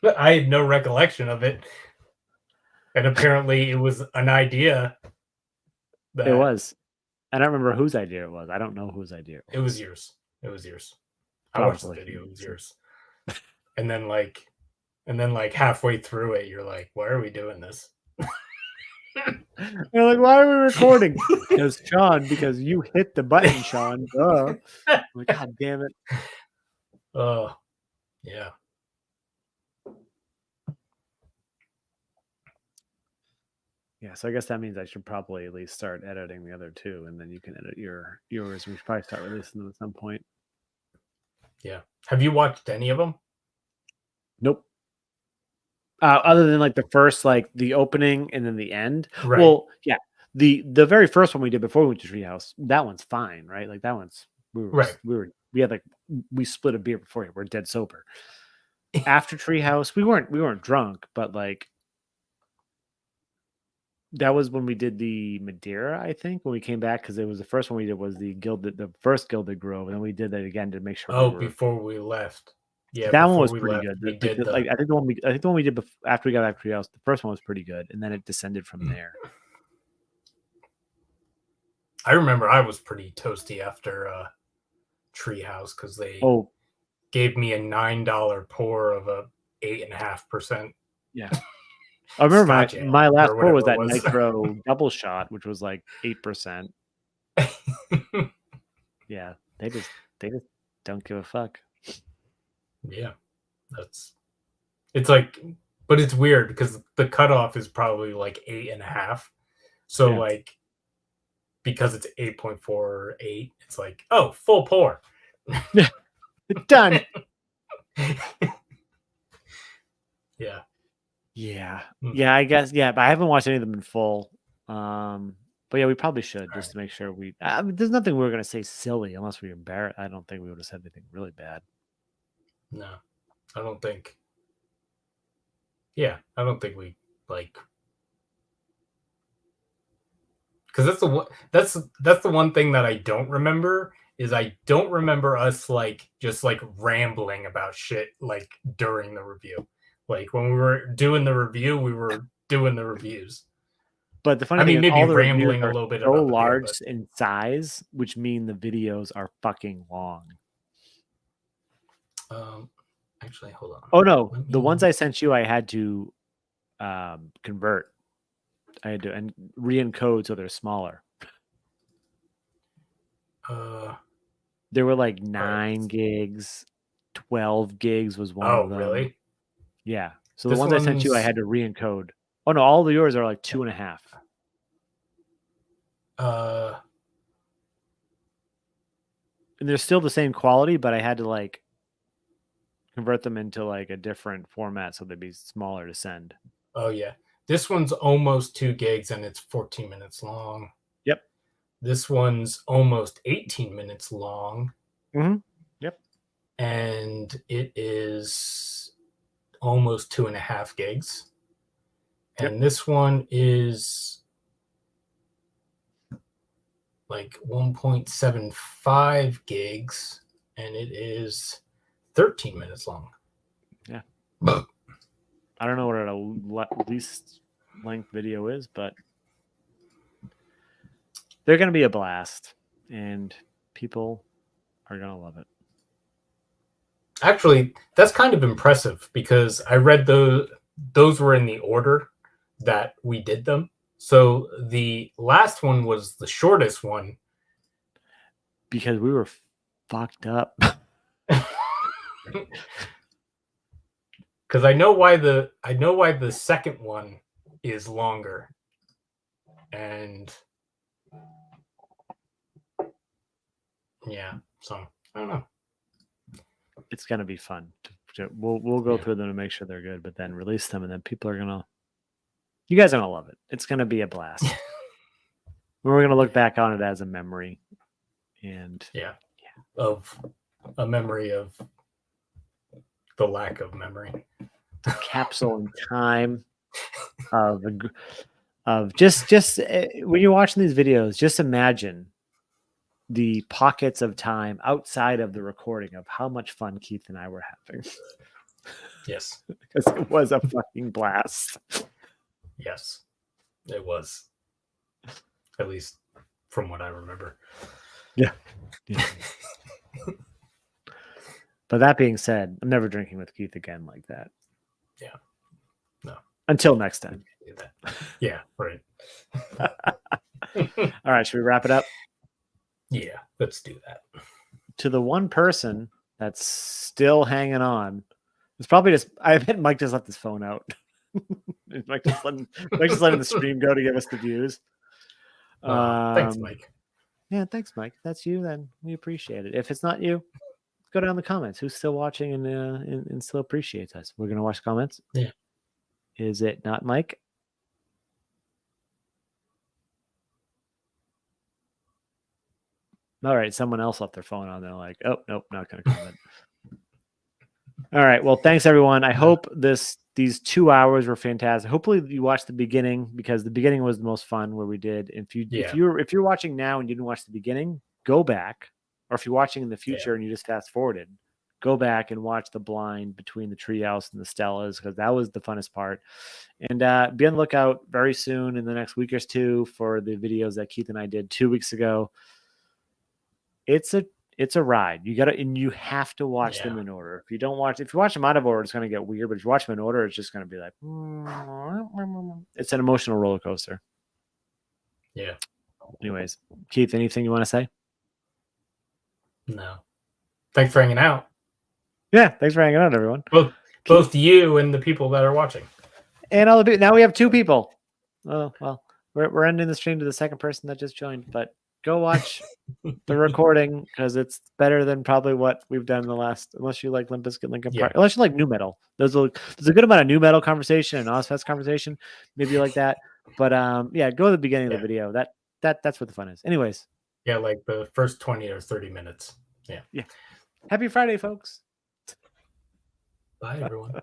had no recollection of it, and apparently it was an idea. It was. I don't remember whose idea it was. I don't know whose idea it was. Yours. It was yours. I watched the video. It was yours. And then like halfway through it, you're like, "Why are we doing this?" You're like, "Why are we recording?" Because you hit the button, Sean. I'm like, God damn it. Oh, yeah. Yeah, so I guess that means I should probably at least start editing the other 2, and then you can edit yours. We should probably start releasing them at some point. Yeah. Have you watched any of them? Nope. Other than like the first, like the opening and then the end. Right. Well, yeah. The very first one we did before we went to Treehouse, that one's fine, right? Like that one's we split a beer before. We're dead sober. After Treehouse, we weren't drunk, but like that was when we did the Madeira, I think, when we came back, because it was the first one we did was the first Gilded Grove, and then we did that again to make sure. Before we left. Yeah, that one was pretty good. I think the one we did after we got back to Treehouse, the first one was pretty good, and then it descended from there. I remember I was pretty toasty after Treehouse because they gave me a $9 pour of a 8.5%. Yeah. I remember my last pour was that Nitro double shot, which was like 8%. Yeah, they just don't give a fuck. Yeah, that's It's like, but it's weird because the cutoff is probably like 8.5. So like, because it's 8.48, it's like, oh, full pour. Done. Yeah. Yeah. Yeah, I guess. Yeah, but I haven't watched any of them in full. But yeah, we probably should just to make sure we. I mean, there's nothing we were gonna say silly unless we embarrass. I don't think we would have said anything really bad. No, I don't think. Yeah, I don't think we like. Because that's the one thing that I don't remember is I don't remember us like just like rambling about shit like during the review. Like when we were doing the review, we were doing the reviews. But the funny thing is, maybe all the rambling reviews a are little bit so about the large beer, in size, which mean the videos are fucking long. Actually, hold on. Oh no, the ones I sent you, I had to convert. I had to re-encode so they're smaller. There were like 9 gigs, 12 gigs was one of them. Oh, really? Yeah. So the ones I sent you, I had to re-encode. Oh no, all of yours are like 2.5. And they're still the same quality, but I had to like convert them into like a different format so they'd be smaller to send. Oh yeah. This one's almost 2 gigs and it's 14 minutes long. Yep. This one's almost 18 minutes long. Mm-hmm. Yep. And it is almost 2.5 gigs. And this one is like 1.75 gigs and it is 13 minutes long. Yeah. I don't know what a least length video is, but they're going to be a blast and people are going to love it. Actually, that's kind of impressive because I read those were in the order that we did them. So the last one was the shortest one. Because we were fucked up. Because I know why the second one is longer. And yeah, so I don't know. It's gonna be fun. We'll go through them to make sure they're good, but then release them, and then people are gonna. You guys are gonna love it. It's gonna be a blast. We're gonna look back on it as a memory, and of a memory of the lack of memory. Capsule in time of just when you're watching these videos, just imagine the pockets of time outside of the recording of how much fun Keith and I were having. Yes. Because it was a fucking blast. Yes, it was. At least from what I remember. Yeah. But that being said, I'm never drinking with Keith again like that. Yeah. No. Until next time. Yeah, right. All right, should we wrap it up? Yeah, let's do that. To the one person that's still hanging on, it's probably just, I bet Mike just left his phone out. Mike just letting the stream go to give us the views. Thanks, Mike. Yeah, thanks, Mike. If that's you, then we appreciate it. If it's not you, go down in the comments. Who's still watching and still appreciates us? We're gonna watch comments. Yeah. Is it not Mike? All right, someone else left their phone on. They're like, oh nope, not gonna comment. All right. Well, thanks everyone. I hope these 2 hours were fantastic. Hopefully you watched the beginning because the beginning was the most fun where we did. If you're watching now and you didn't watch the beginning, go back. Or if you're watching in the future and you just fast forwarded, go back and watch the blind between the Treehouse and the Stellas because that was the funnest part. And be on the lookout very soon in the next week or two for the videos that Keith and I did 2 weeks ago. It's a ride. You have to watch them in order. If you watch them out of order, it's going to get weird. But if you watch them in order, it's just going to be like, it's an emotional roller coaster. Yeah. Anyways, Keith, anything you want to say? No. Thanks for hanging out. Yeah, thanks for hanging out, everyone. Well, both you and the people that are watching. And all the people. Now we have 2 people. Oh, well, we're ending the stream to the second person that just joined, but go watch the recording because it's better than probably what we've done in the last, unless you like Limp Bizkit, Linkin Park, unless you like new metal. There's a good amount of new metal conversation and Ozfest conversation. Maybe you like that. But yeah, go to the beginning of the video. That's what the fun is. Anyways. Yeah, like the first 20 or 30 minutes. Yeah. Happy Friday, folks. Bye, everyone.